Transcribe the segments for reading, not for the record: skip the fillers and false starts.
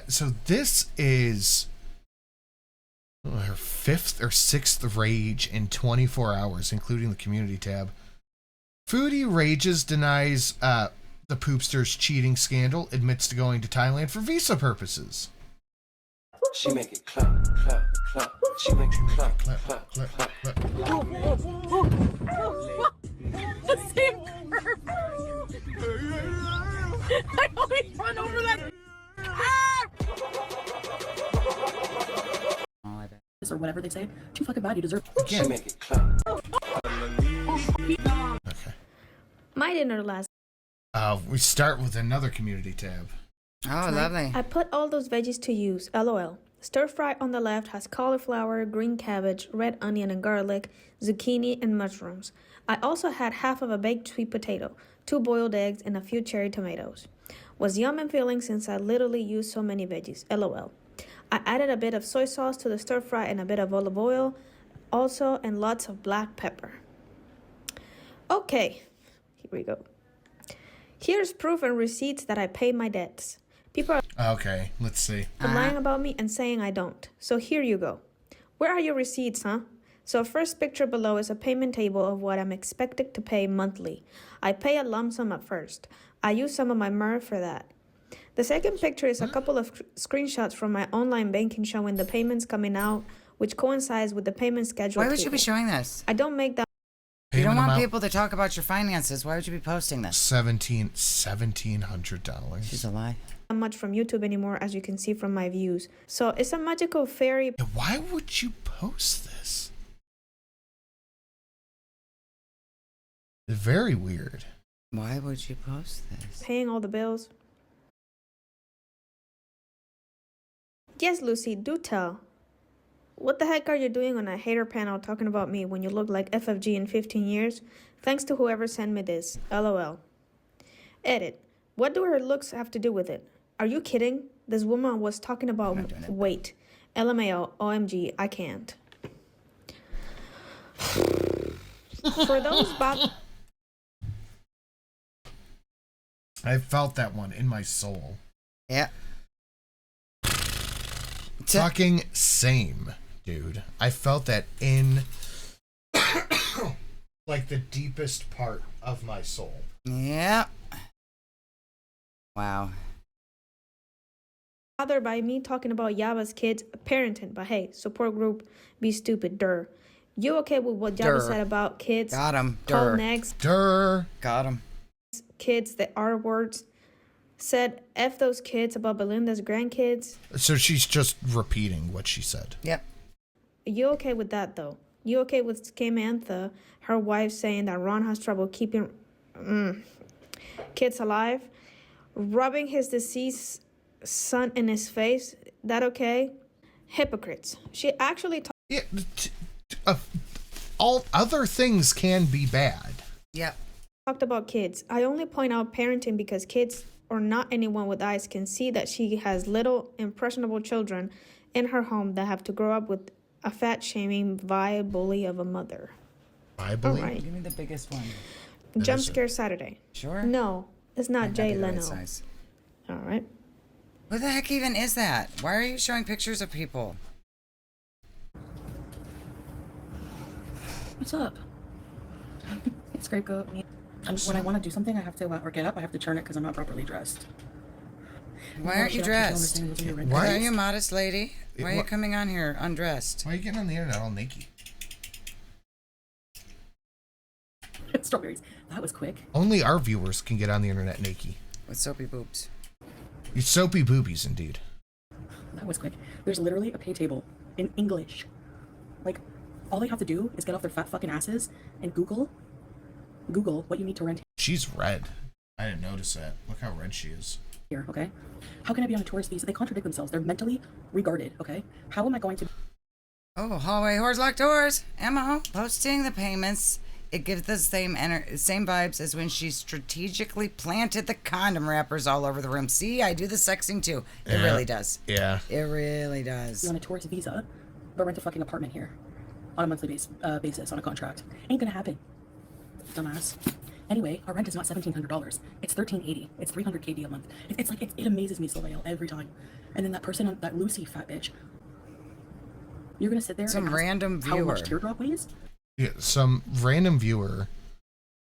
So this is her 5th or 6th rage in 24 hours, including the community tab. Foodie rages, denies the Poopster's cheating scandal, admits to going to Thailand for visa purposes. She make it clap, clap, clap. She make it clap, clap, clap, clap, clap. The same curve. I always run over that. Or whatever they say. Too fucking bad. You deserve. Again. She make it clap. Okay. My dinner last. We start with another community tab. Oh, lovely. I put all those veggies to use. LOL. Stir fry on the left has cauliflower, green cabbage, red onion and garlic, zucchini and mushrooms. I also had half of a baked sweet potato, 2 boiled eggs, and a few cherry tomatoes. Was yum and filling since I literally used so many veggies. LOL. I added a bit of soy sauce to the stir fry and a bit of olive oil, also, and lots of black pepper. Okay, here we go. Here's proof and receipts that I paid my debts. People are Okay, let's see. lying about me and saying I don't. So here you go. Where are your receipts, huh? So first picture below is a payment table of what I'm expected to pay monthly. I pay a lump sum at first. I use some of my MER for that. The second picture is a couple of screenshots from my online banking showing the payments coming out, which coincides with the payment schedule. Why would you be showing this? I don't make that You don't want amount, people to talk about your finances. Why would you be posting this? $1,700. She's a lie. much from YouTube anymore, as you can see from my views. So it's a magical fairy. Why would you post this? Very weird. Why would you post this? Paying all the bills. Yes, Lucy, do tell. What the heck are you doing on a hater panel talking about me when you look like FFG in 15 years? Thanks to whoever sent me this. LOL. Edit. What do her looks have to do with it? Are you kidding? This woman was talking about weight. LMAO. OMG. I can't. For those I felt that one in my soul. Yeah. Fucking same, dude. I felt that in like the deepest part of my soul. Yeah. Wow. bothered by me talking about Yaba's kids parenting, but hey, support group, be stupid, durr. You okay with what Yaba said about kids? Got him. Called next. Durr. Got him. Kids, the R words. Said F those kids about Belinda's grandkids. So she's just repeating what she said. Yep. You okay with that, though? You okay with Samantha, her wife, saying that Ron has trouble keeping kids alive? Rubbing his deceased son in his face? That okay? Hypocrites. She actually Yeah, all other things can be bad. Yep. talked about kids. I only point out parenting because kids or not anyone with eyes can see that she has little impressionable children in her home that have to grow up with a fat-shaming, vile bully of a mother. I believe. All right. Give me the biggest one. Jump Scare Saturday. Sure. No, it's not Jay Maybe the right Leno. size. All right. Who the heck even is that? Why are you showing pictures of people? What's up? It's scapegoat me. When I want to do something, I have to, or get up, I have to turn it because I'm not properly dressed. Why aren't you dressed? Why? Are you a modest lady? Why are you What? coming on here undressed? Why are you getting on the internet all naked? Strawberries. That was quick. Only our viewers can get on the internet naked. With soapy boobs. You soapy boobies, indeed. That was quick. There's literally a pay table in English. Like, all they have to do is get off their fat fucking asses and Google what you need to rent She's red. I didn't notice that. Look how red she is. here, okay? How can I be on a tourist visa? They contradict themselves. They're mentally regarded, okay? How am I going to... Oh, hallway whores locked doors. Emma posting the payments. It gives the same vibes as when she strategically planted the condom wrappers all over the room. See, I do the sexing too. It really does. Yeah. It really does. Be on a tourist visa, but rent a fucking apartment here on a monthly basis on a contract. Ain't gonna happen. Dumbass. Anyway, our rent is not $1,700. It's $1,380. It's 300 KD a month. It's like it amazes me, Soleil, every time. And then that person, that Lucy fat bitch. You're gonna sit there. Some and ask random how viewer. much teardrop weighs? Yeah, some random viewer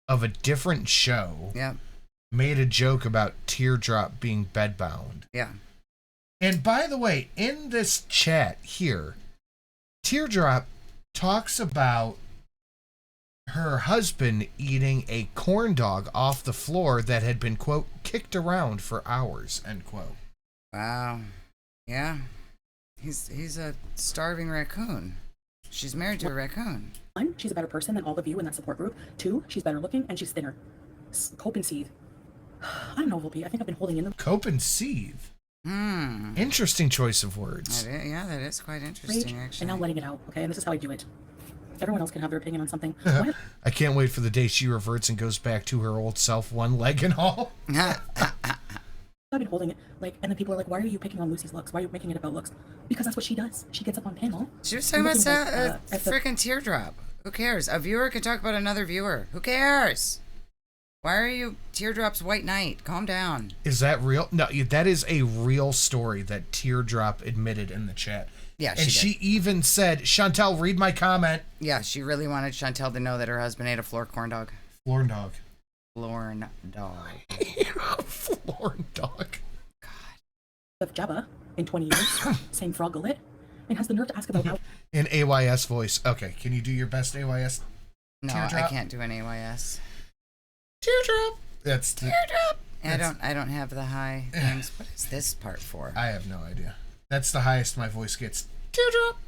of a different show Yeah. made a joke about teardrop being bedbound. Yeah. And by the way, in this chat here, Teardrop talks about her husband eating a corn dog off the floor that had been, quote, kicked around for hours, end quote. Wow. Yeah. He's a starving raccoon. She's married to a raccoon. One, she's a better person than all of you in that support group. Two, she's better looking and she's thinner. Cope and seethe. I don't know, Volpe. I think I've been holding in the Cope and seethe. Interesting choice of words. That is quite rage, interesting, actually. and now letting it out. Okay, and this is how I do it. Everyone else can have their opinion on something. I can't wait for the day she reverts and goes back to her old self, one leg and all. I've been holding it, like, and then people are like, why are you picking on Lucy's looks? Why are you making it about looks? Because that's what she does. She gets up on panel. She was talking about at the- freaking teardrop. Who cares? A viewer can talk about another viewer. Who cares? Why are you Teardrop's white knight? Calm down. Is that real? No, that is a real story that Teardrop admitted in the chat. Yeah, and she even said, Chantel, read my comment. Yeah, she really wanted Chantel to know that her husband ate a floor corn dog. Floor dog. Lorn dog. Floor dog. Of Jabba in 20 years, same froglet, and has the nerve to ask about how. In AYS voice. Okay, can you do your best AYS? No, Teardrop? I can't do an AYS. Teardrop. That's the, Teardrop. I don't have the high things. What is this part for? I have no idea. That's the highest my voice gets. Teardrop.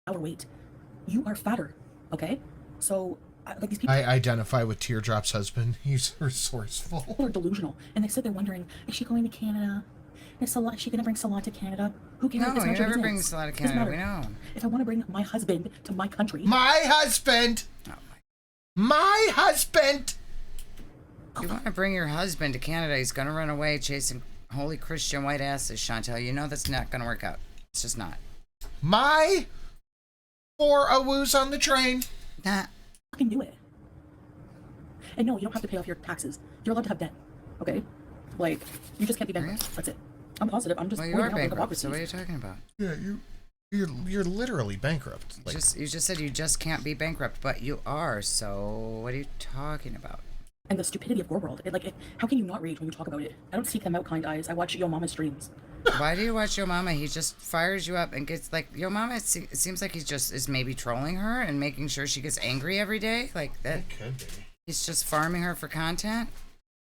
Our weight. You are fatter, okay? So, like these people I identify with Teardrop's husband. He's resourceful. are delusional, and they sit there wondering, is she going to Canada? Is she going to bring Salah to Canada? Who cares? No, It's you not your never business. bring Salah to Doesn't Canada. matter. We know. If I want to bring my husband to my country, My husband. Oh My husband. If you want to bring your husband to Canada, he's going to run away chasing holy Christian white asses, Chantel. You know that's not going to work out. It's just not. My 4 awoos on the train. Nah. fucking do it. And no, you don't have to pay off your taxes. You're allowed to have debt, okay? Like, you just can't be bankrupt. That's it. I'm positive. I'm just Well, you pointing are out the bankrupt, so hypocrisies. what are you talking about? Yeah, you're literally bankrupt. Like, You just said you just can't be bankrupt, but you are, so what are you talking about? And the stupidity of War World. How can you not rage when you talk about it? I don't seek them out, kind eyes. I watch Yo Mama streams. Why do you watch Yo Mama? He just fires you up and gets like Yo Mama. It seems like he just is maybe trolling her and making sure she gets angry every day. Like that. it could be. He's just farming her for content.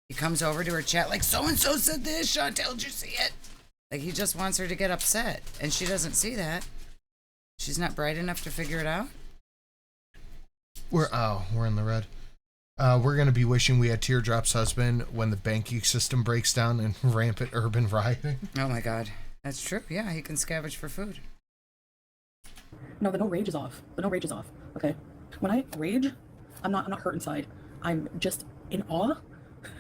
He comes over to her chat like so and so said this. Chantel, did you see it? Like he just wants her to get upset, and she doesn't see that. She's not bright enough to figure it out. We're in the red. We're gonna be wishing we had Teardrop's husband when the banking system breaks down and rampant urban rioting. Oh my God, that's true. Yeah, he can scavenge for food. No, the no rage is off. The no rage is off. Okay. When I rage, I'm not hurt inside. I'm just in awe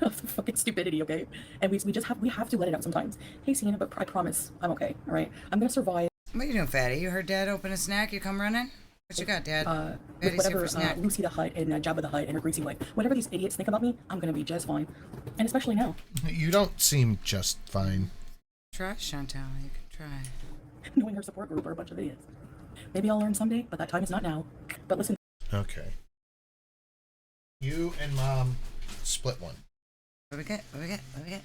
of the fucking stupidity, okay? And we have to let it out sometimes. Hey Sienna, but I promise I'm okay, alright? I'm gonna survive. What are you doing, Fatty? You heard Dad open a snack. You come running. What you got, Dad? With Fatty's here whatever for snack. Lucy the Hutt and Jabba the Hutt and her greasy wife. Whatever these idiots think about me, I'm gonna be just fine. And especially now. You don't seem just fine. Try, Chantal. You can try. Knowing her support group are a bunch of idiots. Maybe I'll learn someday, but that time is not now. But listen. Okay. You and Mom split one. What do we get? What do we get? What do we get?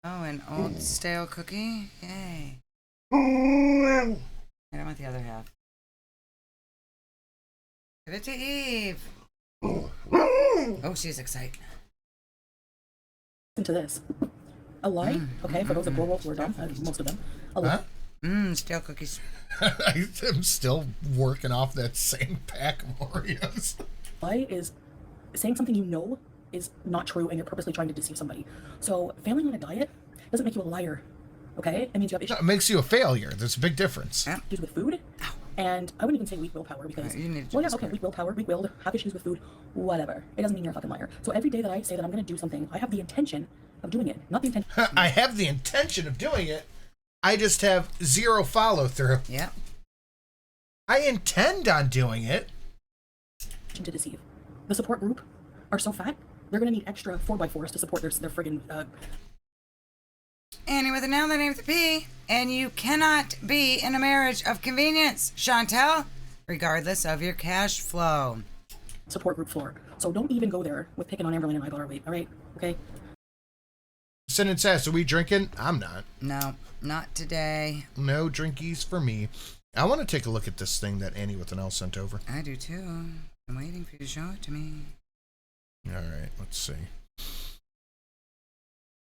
Oh, an old stale cookie. Yay. I don't want the other half. Give it to Eve. Oh, she's excited. Listen to this. A lie, okay, for those that werewolves were dumb, most of them. A lie. Huh? Stale cookies. I am still working off that same pack of Oreos. Lie is saying something you know is not true and you're purposely trying to deceive somebody. So failing on a diet doesn't make you a liar, okay? It means you have It makes you a failure. There's a big difference. Yeah. issues with food. And I wouldn't even say weak willpower because, You need to well, yeah, just okay, weak willpower, weak-willed, have issues with food, whatever. It doesn't mean you're a fucking liar. So every day that I say that I'm going to do something, I have the intention of doing it, not the intention I have the intention of doing it. I just have zero follow through. Yeah. I intend on doing it. to deceive. The support group are are so fat, they're gonna need extra 4x4s to support their friggin' Annie with an L, the name with a P, and you cannot be in a marriage of convenience, Chantel, regardless of your cash flow. support group floor. So don't even go there with picking on Amberlynn and Exelereight, all right? Okay? Sin and Sass, are we drinking? I'm not. No, not today. No drinkies for me. I want to take a look at this thing that Annie with an L sent over. I do too. I'm waiting for you to show it to me. All right, let's see.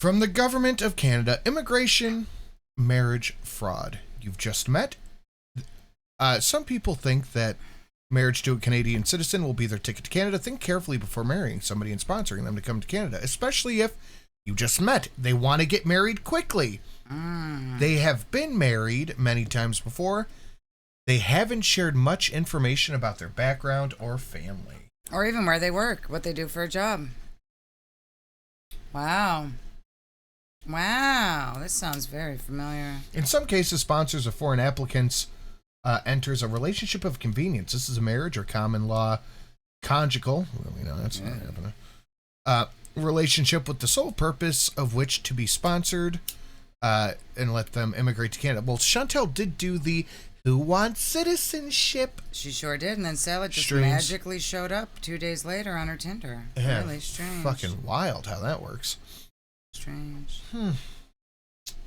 From the Government of Canada, immigration, marriage, fraud. You've just met. Some people think that marriage to a Canadian citizen will be their ticket to Canada. Think carefully before marrying somebody and sponsoring them to come to Canada, especially if you just met. They want to get married quickly. They have been married many times before. They haven't shared much information about their background or family. Or even where they work, what they do for a job. Wow. Wow, this sounds very familiar. In some cases, sponsors of foreign applicants enters a relationship of convenience. This is a marriage or common law conjugal. Well, you know, that's not happening. Relationship with the sole purpose of which to be sponsored and let them immigrate to Canada. Well, Chantel did do the Who Wants Citizenship. She sure did, and then Salah just Strange. magically showed up 2 days later on her Tinder. Yeah, Really strange. fucking wild how that works. Strange.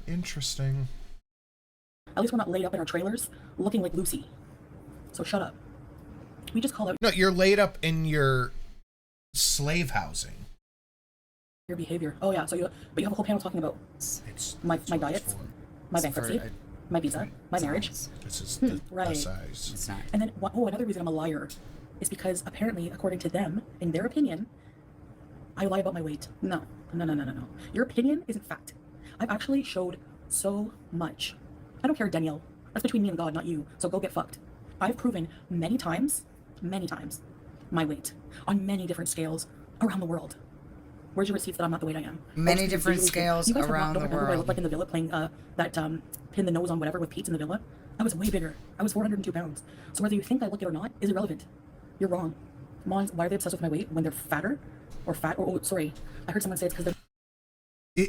Interesting. At least we're not laid up in our trailers looking like Lucy. So shut up. We just call out No, you're laid up in your slave housing. your behavior. Oh yeah, so you have a whole panel talking about It's my that's what diet, it's for. my bankruptcy, my visa, my marriage. This is the right. size. It's not. And then, another reason I'm a liar is because apparently, according to them, in their opinion, I lie about my weight. No. Your opinion isn't fact. I've actually showed so much. I don't care, Danielle. That's between me and God, not you. So go get fucked. I've proven many times, my weight on many different scales around the world. Where's your receipts that I'm not the weight I am? Many different scales you guys around the don't remember what I looked like world. in the villa playing that pin the nose on whatever with Pete's in the villa? I was way bigger. I was 402 pounds. So whether you think I look it or not is irrelevant. You're wrong. Mons, why are they obsessed with my weight when they're fatter? Or fat? Oh, sorry. I heard someone say it's because they're...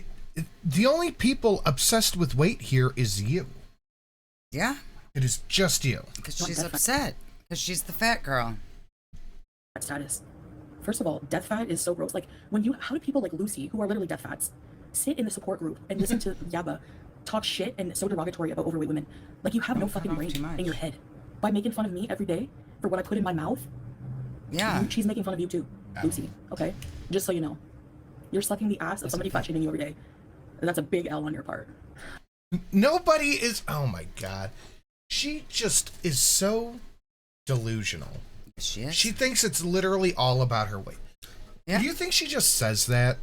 The only people obsessed with weight here is you. Yeah, It is just you. because Not she's that fat. upset. Because she's the fat girl. status. First of all, death fat is so gross. Like, how do people like Lucy, who are literally death fats, sit in the support group and listen to Yaba talk shit and so derogatory about overweight women? Like, you have no fucking brain too much. in your head. By making fun of me every day for what I put in my mouth, Yeah. she's making fun of you too, Lucy. Okay? Just so you know. You're sucking the ass of somebody fat shaming you every day. That's a big L on your part. Nobody is. Oh my god. She just is so delusional. She is. She thinks it's literally all about her weight. Yeah. Do you think she just says that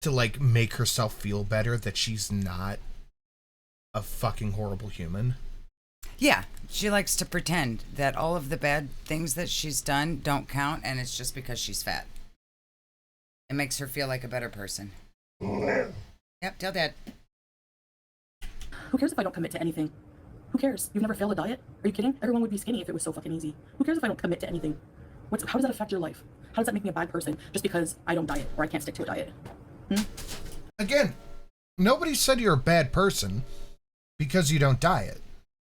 to like make herself feel better that she's not a fucking horrible human? Yeah, she likes to pretend that all of the bad things that she's done don't count, and it's just because she's fat. It makes her feel like a better person. Yep, tell Dad. Who cares if I don't commit to anything? Who cares? You've never failed a diet? Are you kidding? Everyone would be skinny if it was so fucking easy. Who cares if I don't commit to anything? How does that affect your life? How does that make me a bad person just because I don't diet or I can't stick to a diet? Again, nobody said you're a bad person because you don't diet.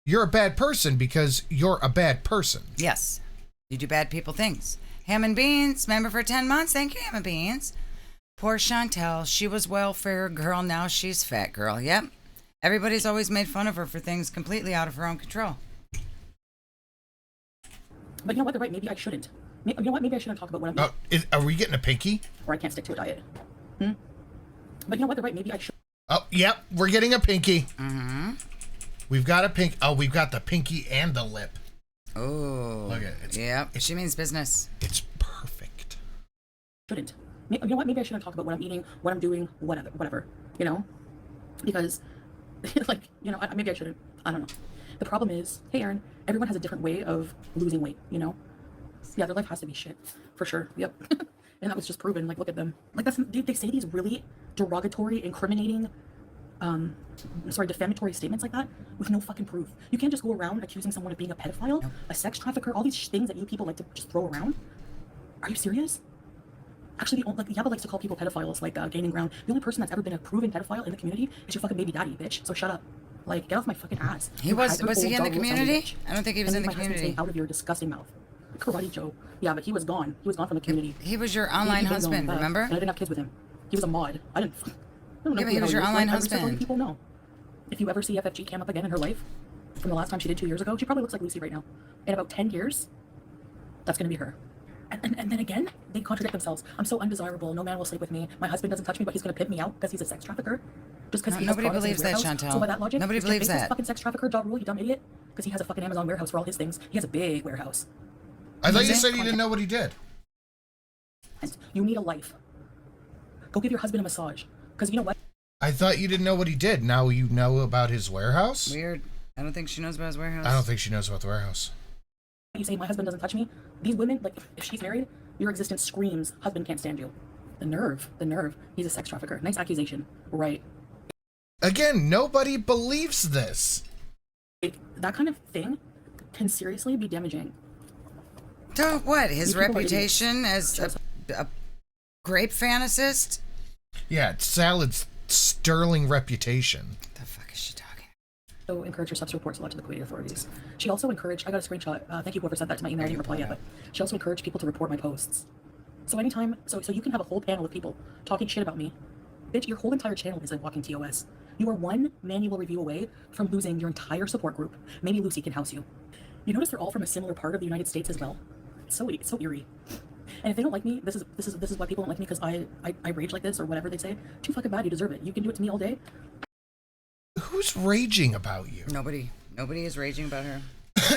You're a bad person because you're a bad person. Yes, you do bad people things. Ham and Beans, member for 10 months. Thank you, Ham and Beans. Poor Chantel, she was welfare girl, now she's fat girl. Yep. Everybody's always made fun of her for things completely out of her own control. But you know what? They're right. Maybe I shouldn't. You know what? Maybe I shouldn't talk about what I'm doing Are we getting a pinky? or I can't stick to a diet. But you know what? They're right. Maybe I should. Oh, yep, we're getting a pinky. Mm-hmm. We've got a pink. Oh, we've got the pinky and the lip. Oh. Look at it. Yep, she means business. It's perfect. Shouldn't. You know what? Maybe I shouldn't talk about what I'm eating, what I'm doing, whatever. You know, because like, you know, maybe I shouldn't. I don't know. The problem is, hey, Aaron, everyone has a different way of losing weight. You know. Yeah, their life has to be shit for sure. Yep. And that was just proven. Like, look at them. Like, dude, they say these really derogatory, incriminating, defamatory statements like that with no fucking proof. You can't just go around accusing someone of being a pedophile, a sex trafficker, all these things that you people like to just throw around. Are you serious? Actually, the only, like, Yabba likes to call people pedophiles, like, gaining ground. The only person that's ever been a proven pedophile in the community is your fucking baby daddy, bitch. So shut up. Like, get off my fucking ass. Was he in the community? I don't think he was in the community. Out of your disgusting mouth. Karate Joe. Yeah, but he was gone. He was gone from the community. He was your online husband, remember? And I didn't have kids with him. He was a mod. I don't know. Yeah, but he was your online husband. People know. If you ever see FFG cam up again in her life, from the last time she did 2 years ago, she probably looks like Lucy right now. In about 10 years, that's gonna be her. And then again, they contradict themselves. I'm so undesirable. No man will sleep with me. My husband doesn't touch me, but he's gonna pimp me out because he's a sex trafficker. Just because nobody believes that, Chantal. So by that logic, nobody believes that. Fucking sex trafficker, Ja Rule, you dumb idiot. Because he has a fucking Amazon warehouse for all his things. He has a big warehouse. I thought you said you didn't know what he did. You need a life. Go give your husband a massage. Because you know what? I thought you didn't know what he did. Now you know about his warehouse? Weird. I don't think she knows about his warehouse. I don't think she knows about the warehouse. You say my husband doesn't touch me. These women, like, if she's married, your existence screams husband can't stand you. The nerve. He's a sex trafficker. Nice accusation. Right. Again, nobody believes this. Like, that kind of thing can seriously be damaging. So what? His reputation as a grape fantasist? Yeah, Salad's sterling reputation. What the fuck is she talking? So encourage herself to report Salah to the Kuwaiti authorities. She also encouraged, I got a screenshot, thank you whoever sent that to my email, I didn't reply yet, but she also encouraged people to report my posts. So anytime, so you can have a whole panel of people talking shit about me. Bitch, your whole entire channel is a walking TOS. You are one manual review away from losing your entire support group. Maybe Lucy can house you. You notice they're all from a similar part of the United States as well. It's so eerie. And if they don't like me, this is why people don't like me, because I rage like this or whatever they say. Too fucking bad, you deserve it. You can do it to me all day. Who's raging about you? Nobody is raging about her.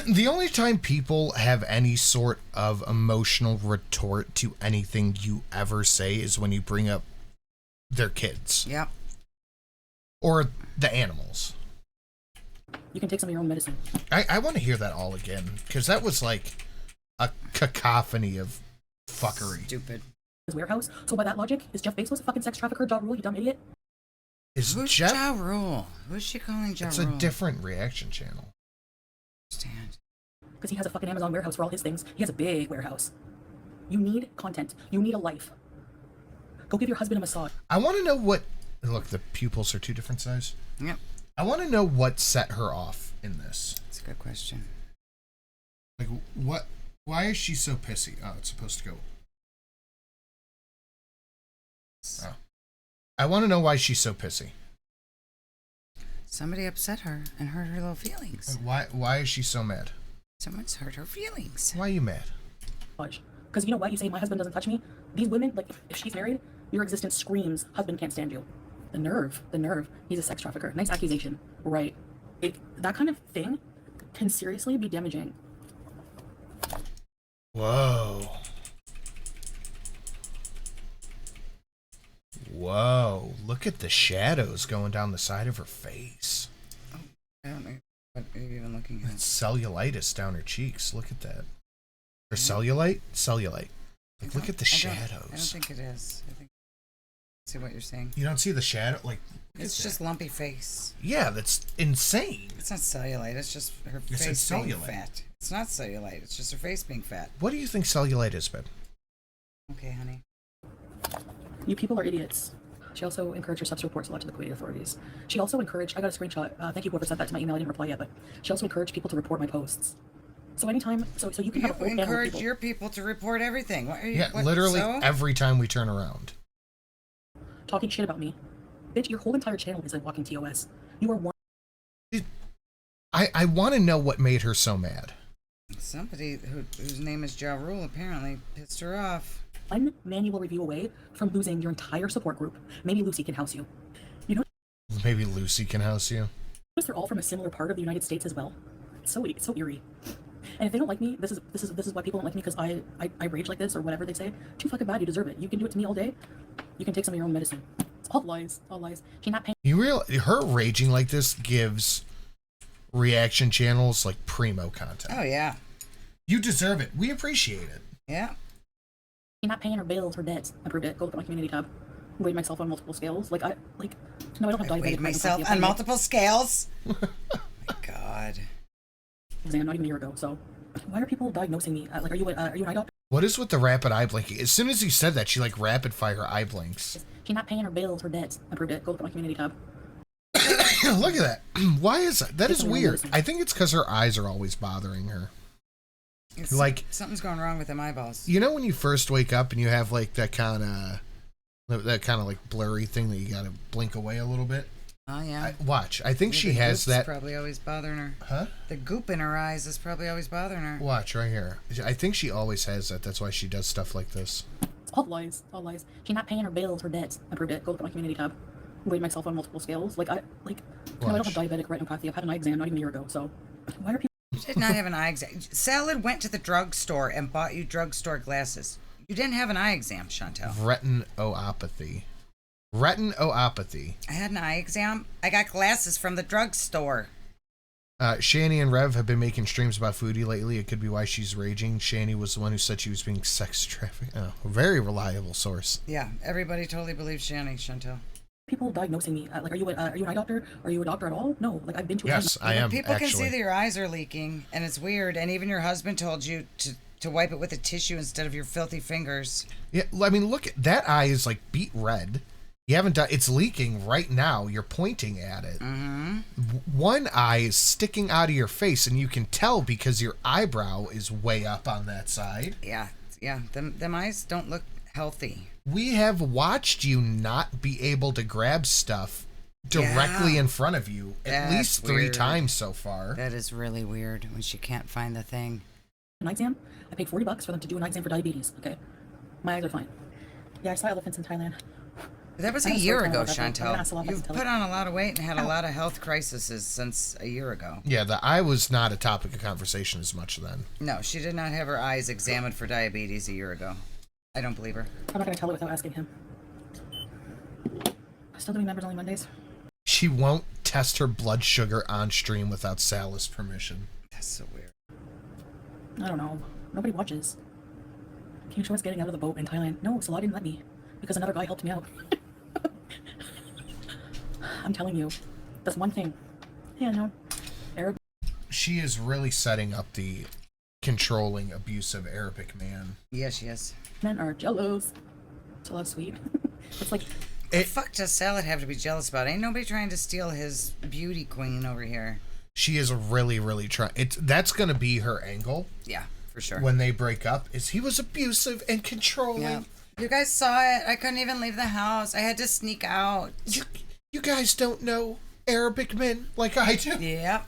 The only time people have any sort of emotional retort to anything you ever say is when you bring up their kids. Yep. Or the animals. You can take some of your own medicine. I want to hear that all again, because that was like a cacophony of fuckery. Stupid. His warehouse. So by that logic, is Jeff Bezos a fucking sex trafficker, Ja Rule, you dumb idiot? Who's Jeff? Ja Rule? Who's she calling Ja Rule? It's a different reaction channel. Stand. Because he has a fucking Amazon warehouse for all his things. He has a big warehouse. You need content. You need a life. Go give your husband a massage. I want to know what... Look, the pupils are two different sizes. Yep. I want to know what set her off in this. That's a good question. Like, what... Why is she so pissy? Oh, it's supposed to go... Oh. I want to know why she's so pissy. Somebody upset her and hurt her little feelings. Why is she so mad? Someone's hurt her feelings. Why are you mad? Because you know what? You say my husband doesn't touch me. These women, like, if she's married, your existence screams husband can't stand you. The nerve. He's a sex trafficker. Nice accusation. Right. Like, that kind of thing can seriously be damaging. Whoa. Whoa. Look at the shadows going down the side of her face. Oh, I don't know what are you even looking at. It's cellulitis down her cheeks. Look at that. Or cellulite? Cellulite. Like, look at the shadows. I don't think it is. I see what you're saying. You don't see the shadow? Like, it's just lumpy face. Yeah, that's insane. It's not cellulite. It's just her face being fat. It's not cellulite. It's just her face being fat. What do you think cellulite is, babe? Okay, honey. You people are idiots. She also encouraged herself to report Salah to the Kuwaiti authorities. She also encouraged, I got a screenshot, thank you whoever sent that to my email, I didn't reply yet, but she also encouraged people to report my posts. So anytime, so you can have a whole panel of encourage people. your people to report everything. What are you, Yeah, literally every time we turn around. Talking shit about me. Bitch, your whole entire channel is a walking TOS. You are one. I want to know what made her so mad. Somebody whose name is Ja Rule apparently pissed her off. One manual review away from losing your entire support group. Maybe Lucy can house you. You know? Maybe Lucy can house you. They're all from a similar part of the United States as well. It's so eerie. And if they don't like me, this is why people don't like me, because I rage like this or whatever they say. Too fucking bad, you deserve it. You can do it to me all day. You can take some of your own medicine. It's all lies. She's not paying. Her raging like this gives reaction channels like primo content. Oh yeah. You deserve it. We appreciate it. Yeah. She's not paying her bills, her debts. I proved it. Go look at my community tab. I weighed myself on multiple scales. No, I don't have diabetes. I weighed myself on multiple scales. Oh my God. Exam not even a year ago. So why are people diagnosing me? Are you an eye doctor? What is with the rapid eye blinking? As soon as you said that, she like rapid fire eye blinks. She's not paying her bills, her debts. I proved it. Go look at my community tab. Look at that. Why is that? That is weird. I think it's because her eyes are always bothering her. It's like something's going wrong with them eyeballs. You know when you first wake up and you have like that kind of like blurry thing that you gotta blink away a little bit? Oh yeah. Watch. I think she has that. Probably always bothering her. Huh? The goop in her eyes is probably always bothering her. Watch right here. I think she always has that. That's why she does stuff like this. It's all lies. All lies. She's not paying her bills, her debts. I proved it. Go look at my community tab. Weighed myself on multiple scales. I don't have diabetic retinopathy. I've had an eye exam not even a year ago. So why are people? You did not have an eye exam. Salad went to the drugstore and bought you drugstore glasses. You didn't have an eye exam, Chantel. Retinopathy. Retinopathy. I had an eye exam. I got glasses from the drugstore. Shani and Rev have been making streams about Foodie lately. It could be why she's raging. Shani was the one who said she was being sex trafficked. Oh, a very reliable source. Yeah, everybody totally believes Shani, Chantel. People diagnosing me. Are you an eye doctor? Are you a doctor at all? No. I've been to. Yes, I am. People actually can see that your eyes are leaking, and it's weird. And even your husband told you to wipe it with a tissue instead of your filthy fingers. Yeah, I mean, look, that eye is like beet red. You haven't done. It's leaking right now. You're pointing at it. Mm-hmm. One eye is sticking out of your face, and you can tell because your eyebrow is way up on that side. Yeah. Them eyes don't look healthy. We have watched you not be able to grab stuff directly in front of you at least 3 times so far. That is really weird when she can't find the thing. An eye exam. I paid $40 for them to do an eye exam for diabetes. Okay, my eyes are fine. Yeah, I saw elephants in Thailand. That was a year ago, Chantel. You've put on a lot of weight and had a lot of health crises since a year ago. Yeah, the eye was not a topic of conversation as much then. No, she did not have her eyes examined for diabetes a year ago. I don't believe her. I'm not going to tell her without asking him. Still doing members only Mondays? She won't test her blood sugar on stream without Salah's permission. That's so weird. I don't know. Nobody watches. Can you show us getting out of the boat in Thailand? No, Salah didn't let me. Because another guy helped me out. I'm telling you. That's one thing. Yeah, no. Arab. She is really setting up the controlling, abusive Arabic man. Yes, she is. Men are jealous. Salah's sweet. It's like... What the fuck does Salad have to be jealous about? Ain't nobody trying to steal his beauty queen over here. She is really, really trying. That's going to be her angle. Yeah, for sure. When they break up, is he was abusive and controlling. Yeah. You guys saw it. I couldn't even leave the house. I had to sneak out. You guys don't know Arabic men like I do. Yep.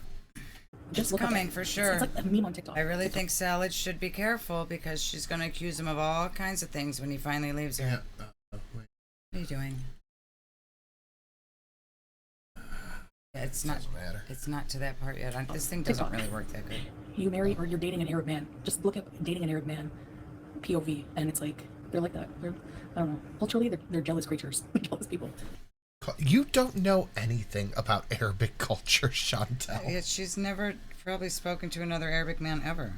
Just it's coming for sure. It's like a meme on TikTok. I really think Salad should be careful because she's going to accuse him of all kinds of things when he finally leaves her. Yeah. What are you doing? It's not. Doesn't matter. It's not to that part yet. This thing doesn't really work that good. You marry or you're dating an Arab man. Just look at dating an Arab man, POV, and it's like they're like that. I don't know. Culturally, they're jealous creatures, jealous people. You don't know anything about Arabic culture, Chantel. Yeah, she's never probably spoken to another Arabic man ever.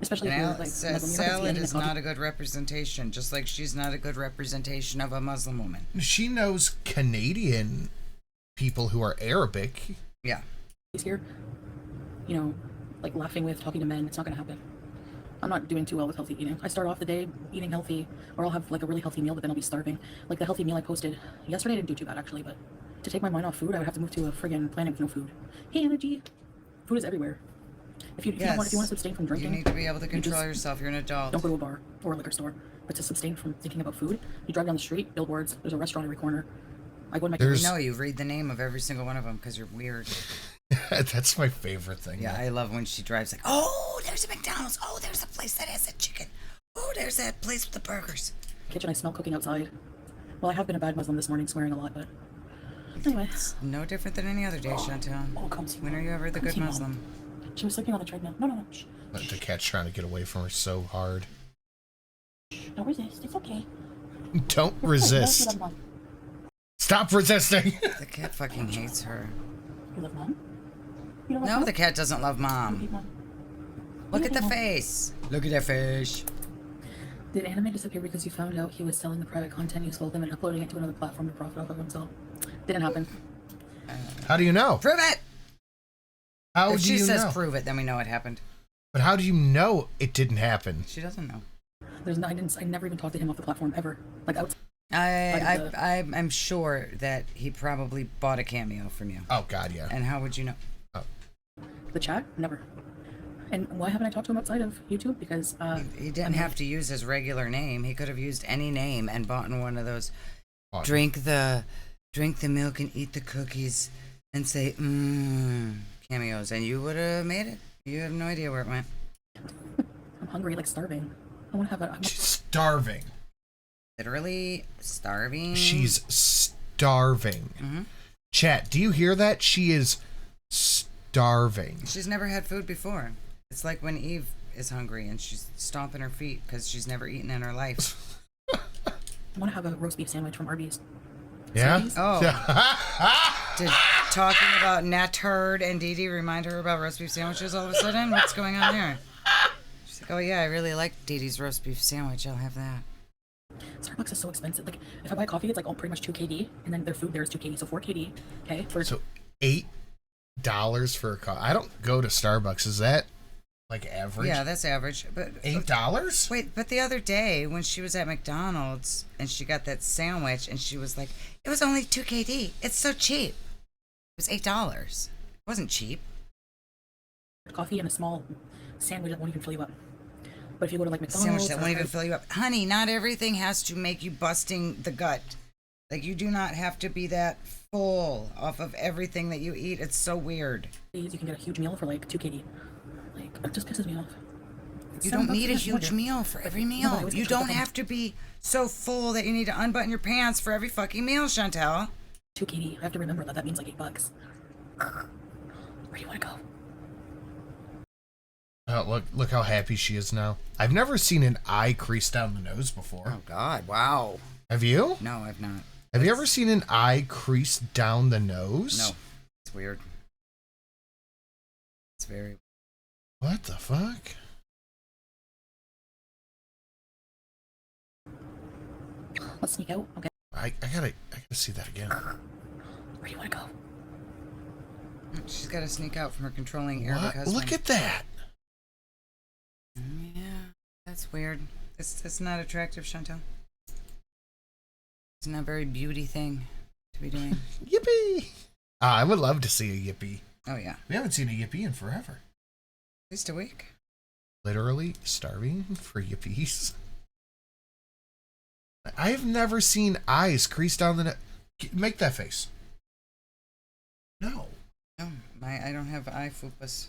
Especially if you're like Muslim, Salad is not a good representation, just like she's not a good representation of a Muslim woman. She knows Canadian people who are Arabic. Yeah. He's here, you know, like laughing with, talking to men. It's not going to happen. I'm not doing too well with healthy eating. I start off the day eating healthy, or I'll have like a really healthy meal, but then I'll be starving. Like the healthy meal I posted yesterday, I didn't do too bad actually, but to take my mind off food, I would have to move to a friggin' planet with no food. Hey, energy. Food is everywhere. If you want to abstain from drinking, you need to be able to control yourself. You're an adult. Don't go to a bar or a liquor store. But to abstain from thinking about food, you drive down the street, billboards. There's a restaurant every corner. I go to my. No, you read the name of every single one of them because you're weird. That's my favorite thing. Yeah, I love when she drives like, oh, there's a McDonald's. Oh, there's a place that has a chicken. Oh, there's that place with the burgers. Kitchen, I smell cooking outside. Well, I have been a bad Muslim this morning, swearing a lot, but anyway. It's no different than any other day, Chantal. Oh, come see. When are you ever the good Muslim? Mom. She was sleeping on the treadmill. No. Shh. The cat's trying to get away from her so hard. Don't resist. It's okay. Don't resist. Stop resisting. The cat fucking hates her. You love Mom? You don't love No, Mom? the cat doesn't love Mom. Look at the face. Look at that face. Did Anime disappear because you found out he was selling the private content you sold him and uploading it to another platform to profit off of himself? Didn't happen. How do you know? Prove it! How If do she you says know? prove it, then we know it happened. But how do you know it didn't happen? She doesn't know. There's no, I never even talked to him off the platform ever. Like outside. I'm sure that he probably bought a cameo from you. Oh God, yeah. And how would you know? The chat? Never. And why haven't I talked to him outside of YouTube? Because he didn't have to use his regular name. He could have used any name and bought in one of those drink the milk and eat the cookies and say cameos, and you would have made it. You have no idea where it went. I'm hungry, like starving. I want to have a. She's starving. Literally starving. She's starving. Mm-hmm. Chat, do you hear that? She is starving. She's never had food before. It's like when Eve is hungry and she's stomping her feet because she's never eaten in her life. I want to have a roast beef sandwich from Arby's. Yeah? Oh. Did talking about Nat Turd and Dee Dee remind her about roast beef sandwiches all of a sudden? What's going on there? She's like, oh yeah, I really like Dee Dee's roast beef sandwich. I'll have that. Starbucks is so expensive. Like, if I buy coffee, it's like pretty much 2 KD, and then their food there is 2 KD, so 4 KD. Okay. So $8 for a coffee. I don't go to Starbucks. Is that like average? Yeah, that's average. But $8? Wait, but the other day when she was at McDonald's and she got that sandwich and she was like, it was only 2 KD. It's so cheap. It was $8. It wasn't cheap. Coffee and a small sandwich that won't even fill you up. But if you go to like McDonald's, Sandwich that won't even fill you up. Honey, not everything has to make you busting the gut. Like, you do not have to be that full off of everything that you eat. It's so weird. you can get a huge meal for like 2 KD. Like, it just pisses me off. You don't need a $7 huge meal for every meal. No, You don't have to be so full that you need to unbutton your pants for every fucking meal, Chantel. 2 KD. I have to remember that means like $8. Where do you want to go? Oh, look how happy she is now. I've never seen an eye crease down the nose before. Oh, God. Wow. Have you? No, I've not. Have you ever seen an eye crease down the nose? No. It's weird. It's very... What the fuck? Let's sneak out. Okay. I gotta see that again. Where do you want to go? She's got to sneak out from her controlling Arabic husband. Look at that. Yeah, that's weird. It's not attractive, Chantel. It's not a very beauty thing to be doing. Yippee! I would love to see a yippee. Oh, yeah. We haven't seen a yippee in forever. At least a week. Literally starving for yippies. I have never seen eyes crease down the nose. Make that face. No. No, I don't have eye fupas.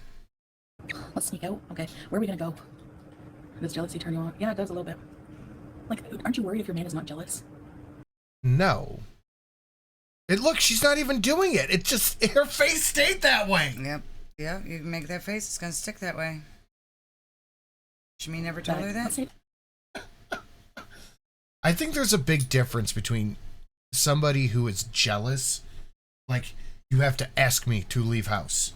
Let's sneak out. Okay. Where are we gonna go? Does jealousy turn you on? Yeah, it does a little bit. Like, aren't you worried if your man is not jealous? No. Look, she's not even doing it. It just, her face stayed that way. Yep. Yeah, you make that face, it's gonna stick that way. Shmi never told her that? I think there's a big difference between somebody who is jealous, like, you have to ask me to leave house.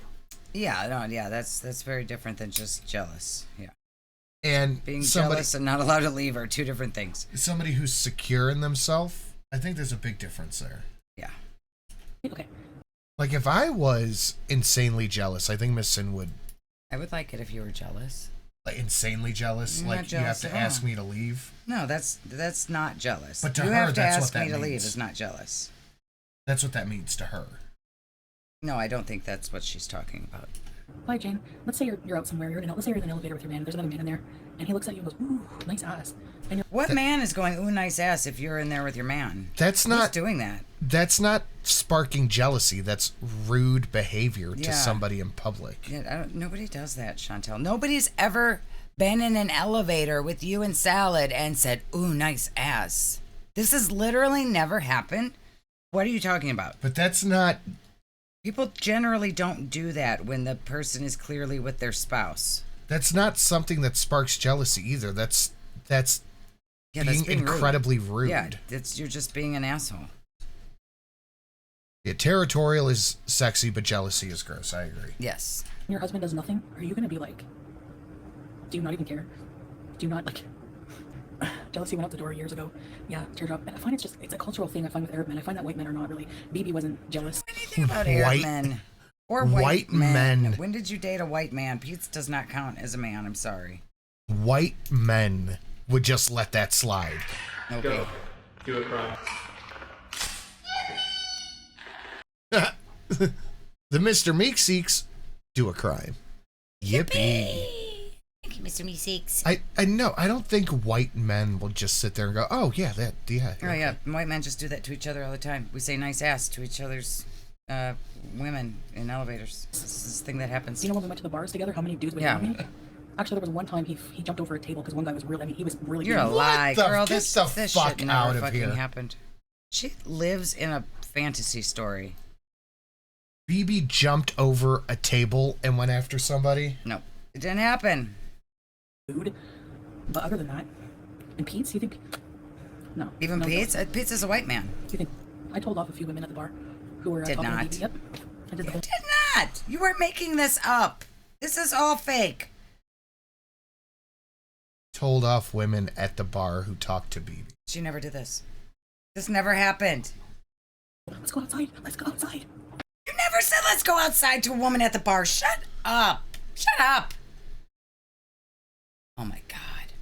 Yeah, no, yeah, that's very different than just jealous. Yeah. And being jealous and not allowed to leave are two different things. Somebody who's secure in themselves, I think there's a big difference there. Yeah. Okay. Like, if I was insanely jealous, I think Miss Sin would... I would like it if you were jealous. Like, insanely jealous? I'm like, not you have jealous to at ask all. me to leave? No, that's not jealous. But to you her, have to that's ask what me that to leave means. is not jealous. That's what that means to her. No, I don't think that's what she's talking about. Hi, Jane. Let's say you're out somewhere. Let's say you're in an elevator with your man. There's another man in there, and he looks at you and goes, "Ooh, nice ass." And What man is going, ooh, nice ass, if you're in there with your man? That's Who's not doing that. That's not sparking jealousy. That's rude behavior to Yeah. somebody in public. Yeah, nobody does that, Chantel. Nobody's ever been in an elevator with you and Salad and said, ooh, nice ass. This has literally never happened. What are you talking about? But that's not... People generally don't do that when the person is clearly with their spouse. That's not something that sparks jealousy either. That's Yeah, being that's being incredibly rude. Yeah, you're just being an asshole. Yeah, territorial is sexy, but jealousy is gross. I agree. Yes. your husband does nothing, are you gonna be like, do you not even care? Do you not like? Jealousy went out the door years ago. Yeah, teardrop. And I find it's a cultural thing I find with Arab men. I find that white men are not really. BB wasn't jealous. Anything about Arab White- men. Or white men. When did you date a white man? Pete does not count as a man, I'm sorry. White men would just let that slide. Okay. Go. Do a crime. The Mr. Meekseeks do a crime. Yippee. Thank you, Mr. Meeseeks. I know. I don't think white men will just sit there and go, "Oh yeah, that yeah." Oh yeah, white men just do that to each other all the time. We say nice ass to each other's women in elevators. This is a thing that happens. You know when we went to the bars together, how many dudes would Yeah. me? Actually, there was one time he jumped over a table because one guy was really, I mean, he was really. You're a lie, the- girl. get This the this fuck shit out never of fucking here. happened. She lives in a fantasy story. BB jumped over a table and went after somebody. No, it didn't happen. Food. But other than that, and Pete's, you think? No. Even no, Pete's? Pete's is a white man. You think? I told off a few women at the bar who were Did talking not. to BB. Yep. I did the whole. Did not. You were making this up. This is all fake. Told off women at the bar who talked to BB. She never did this. This never happened. Let's go outside. Let's go outside. You never said let's go outside to a woman at the bar. Shut up. Shut up. Oh my God.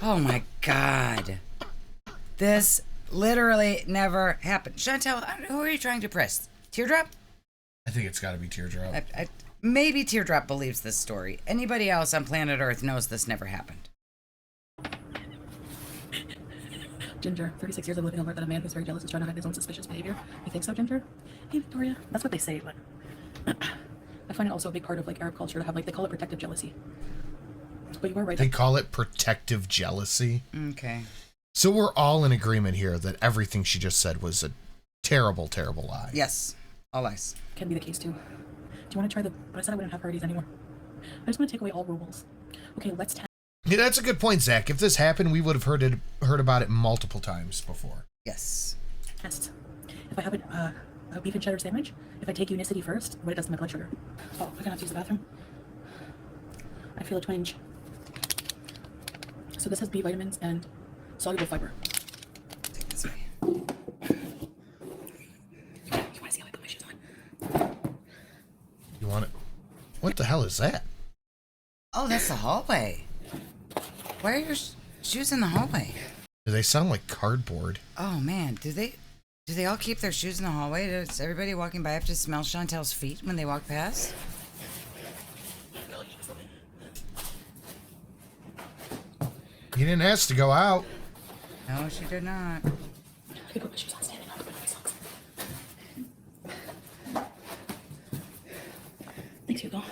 Oh my God. This literally never happened. Chantel, who are you trying to press? Teardrop? I think it's got to be Teardrop. Maybe Teardrop believes this story. Anybody else on planet Earth knows this never happened. Ginger, 36 years of living alert that a man who's very jealous is trying to hide his own suspicious behavior. You think so, Ginger? Hey, Victoria. That's what they say, but I find it also a big part of like Arab culture to have like they call it protective jealousy. But you are right. They call it protective jealousy. Okay. So we're all in agreement here that everything she just said was a terrible, terrible lie. Yes. All lies. Can be the case too. Do you want to try the? But I said I wouldn't have parties anymore. I just want to take away all rules. Okay, let's test. Yeah, that's a good point, Zach. If this happened, we would have heard about it multiple times before. Yes. If I have a beef and cheddar sandwich, if I take unicity first, what it does to my blood sugar. Oh, I'm gonna have to use the bathroom. I feel a twinge. So this has B vitamins and soluble fiber. Take this way. You want to see how I put my shoes on? You want it? What the hell is that? Oh, that's the hallway. Why are your shoes in the hallway? Do they sound like cardboard? Oh man, do they all keep their shoes in the hallway? Does everybody walking by have to smell Chantel's feet when they walk past? You didn't ask to go out. No, she did not. I could put my shoes on standing up. Thanks, Hugo.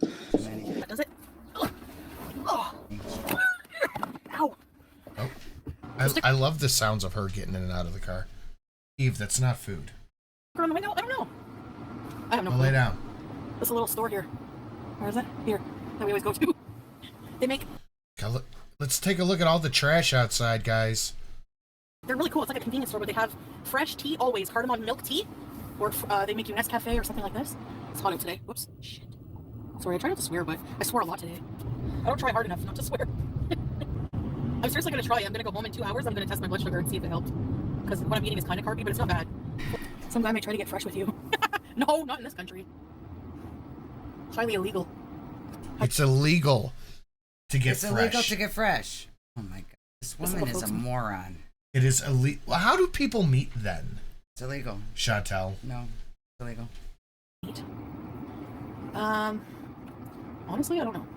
That does it. Oh. Ow. Oh. I love the sounds of her getting in and out of the car. Eve, that's not food. Girl on the window? I don't know. I have no Go clue. lay down. There's a little store here. Where is it? Here. That we always go to. They make... Let's take a look at all the trash outside, guys. They're really cool. It's like a convenience store, but they have fresh tea always, cardamom milk tea, or they make you Nescafe or something like this. It's hot out today. Whoops. Shit. Sorry, I try not to swear, but I swore a lot today. I don't try hard enough not to swear. I'm seriously gonna try. I'm gonna go home in 2 hours. I'm gonna test my blood sugar and see if it helped. Because what I'm eating is kind of carby, but it's not bad. Some guy may try to get fresh with you. No, not in this country. Highly illegal. It's illegal to get It's fresh. illegal to get fresh. Oh my God, this woman is a folks- moron. It is illegal. Well, how do people meet then? It's illegal. Chantel. No, it's illegal. Honestly, I don't know.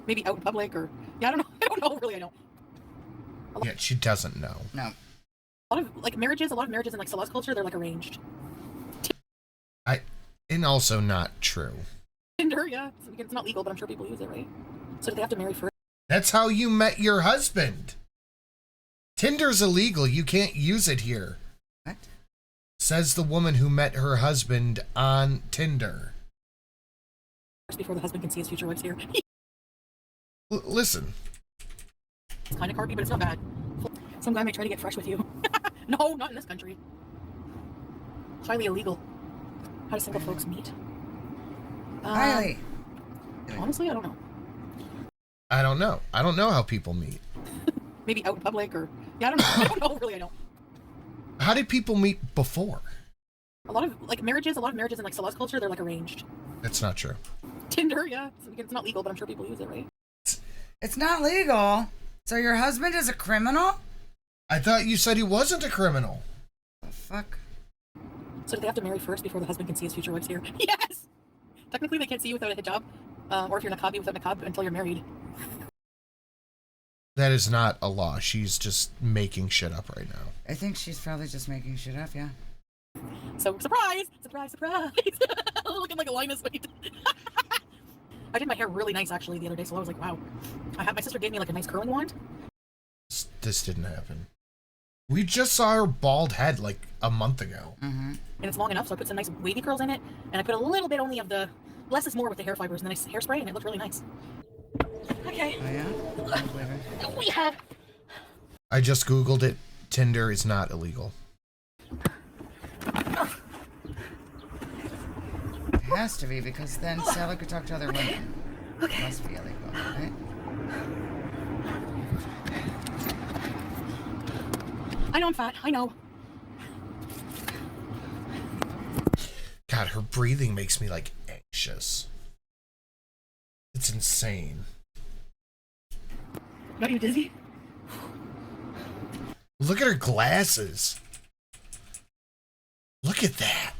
Maybe out in public or yeah, I don't know. I don't know. Really, I don't. Yeah, she doesn't know. No. A lot of marriages in like Salah's culture, they're like arranged. And also not true. Tinder, yeah, it's not legal, but I'm sure people use it, right? So do they have to marry first? That's how you met your husband. Tinder's illegal. You can't use it here. What? Says the woman who met her husband on Tinder. Before the husband can see his future wife's here. Listen. It's kind of carby, but it's not bad. Some guy may try to get fresh with you. No, not in this country. Highly illegal. How do single folks meet? Riley. Honestly, I don't know. I don't know. I don't know how people meet. Maybe out in public or yeah, I don't know. I don't know. Really, I don't. How did people meet before? A lot of marriages in like Salah's culture, they're like arranged. That's not true. Tinder, yeah. It's not legal, but I'm sure people use it, right? It's not legal. So your husband is a criminal? I thought you said he wasn't a criminal. The fuck? So do they have to marry first before the husband can see his future wife here? Yes! Technically, they can't see you without a hijab, or if you're niqabi without niqab until you're married. That is not a law. She's just making shit up right now. I think she's probably just making shit up, yeah. So, surprise! Surprise, surprise! Looking like a lioness. I did my hair really nice, actually, the other day, so I was like, wow. My sister gave me, like, a nice curling wand. This didn't happen. We just saw her bald head, like, a month ago. Mm-hmm. And it's long enough, so I put some nice wavy curls in it, and I put a little bit only of the... Less is more with the hair fibers, and then I hairspray, and it looked really nice. Okay. Oh, yeah? I believe it. We have... I just Googled it. Tinder is not illegal. It has to be, because then Salah could talk to other women. Okay. It must be illegal, right? I know I'm fat. I know. God, her breathing makes me, like, anxious. It's insane. Got you dizzy? Look at her glasses. Look at that.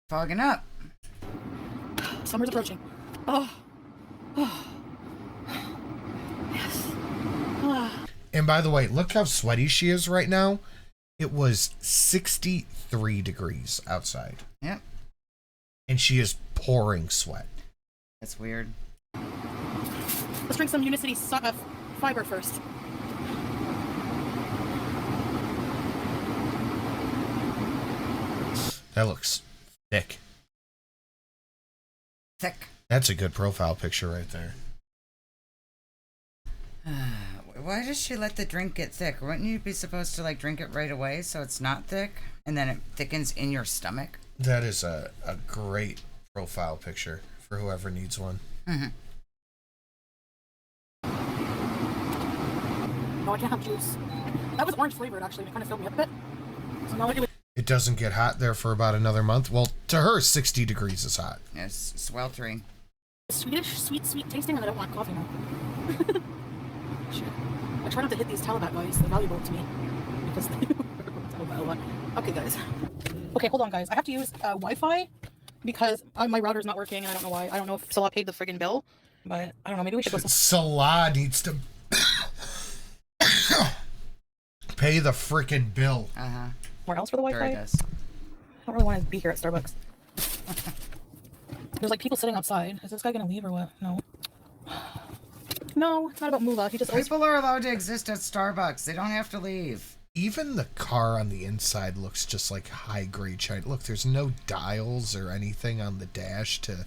Fogging up. Summer's approaching. Oh. Oh. Yes. Ah. And by the way, look how sweaty she is right now. It was 63 degrees outside. Yep. And she is pouring sweat. That's weird. Let's drink some Unicity fiber first. That looks thick. Thick. That's a good profile picture right there. Why does she let the drink get thick? Wouldn't you be supposed to, like, drink it right away so it's not thick? And then it thickens in your stomach? That is a great profile picture for whoever needs one. Mm-hmm. No, I can't have juice. That was orange flavored, actually, and it kind of filled me up a bit. So now I do it. It doesn't get hot there for about another month. Well, to her, 60 degrees is hot. Yes, sweltering. Sweetish, sweet tasting, and I don't want coffee now. Shit. I try not to hit these Talabat guys. They're valuable to me. Because Talabat a lot. Okay, guys. Okay, hold on, guys. I have to use Wi-Fi because my router's not working, and I don't know why. I don't know if Salah paid the friggin' bill, but I don't know. Maybe we should go. Salah needs to pay the freaking bill. Uh-huh. Where else for the Sure Wi-Fi? it does. I don't really want to be here at Starbucks. There's like people sitting outside. Is this guy gonna leave or what? No. No, it's not about Mula. He just always... People are allowed to exist at Starbucks. They don't have to leave. Even the car on the inside looks just like high-grade shine. Look, there's no dials or anything on the dash to...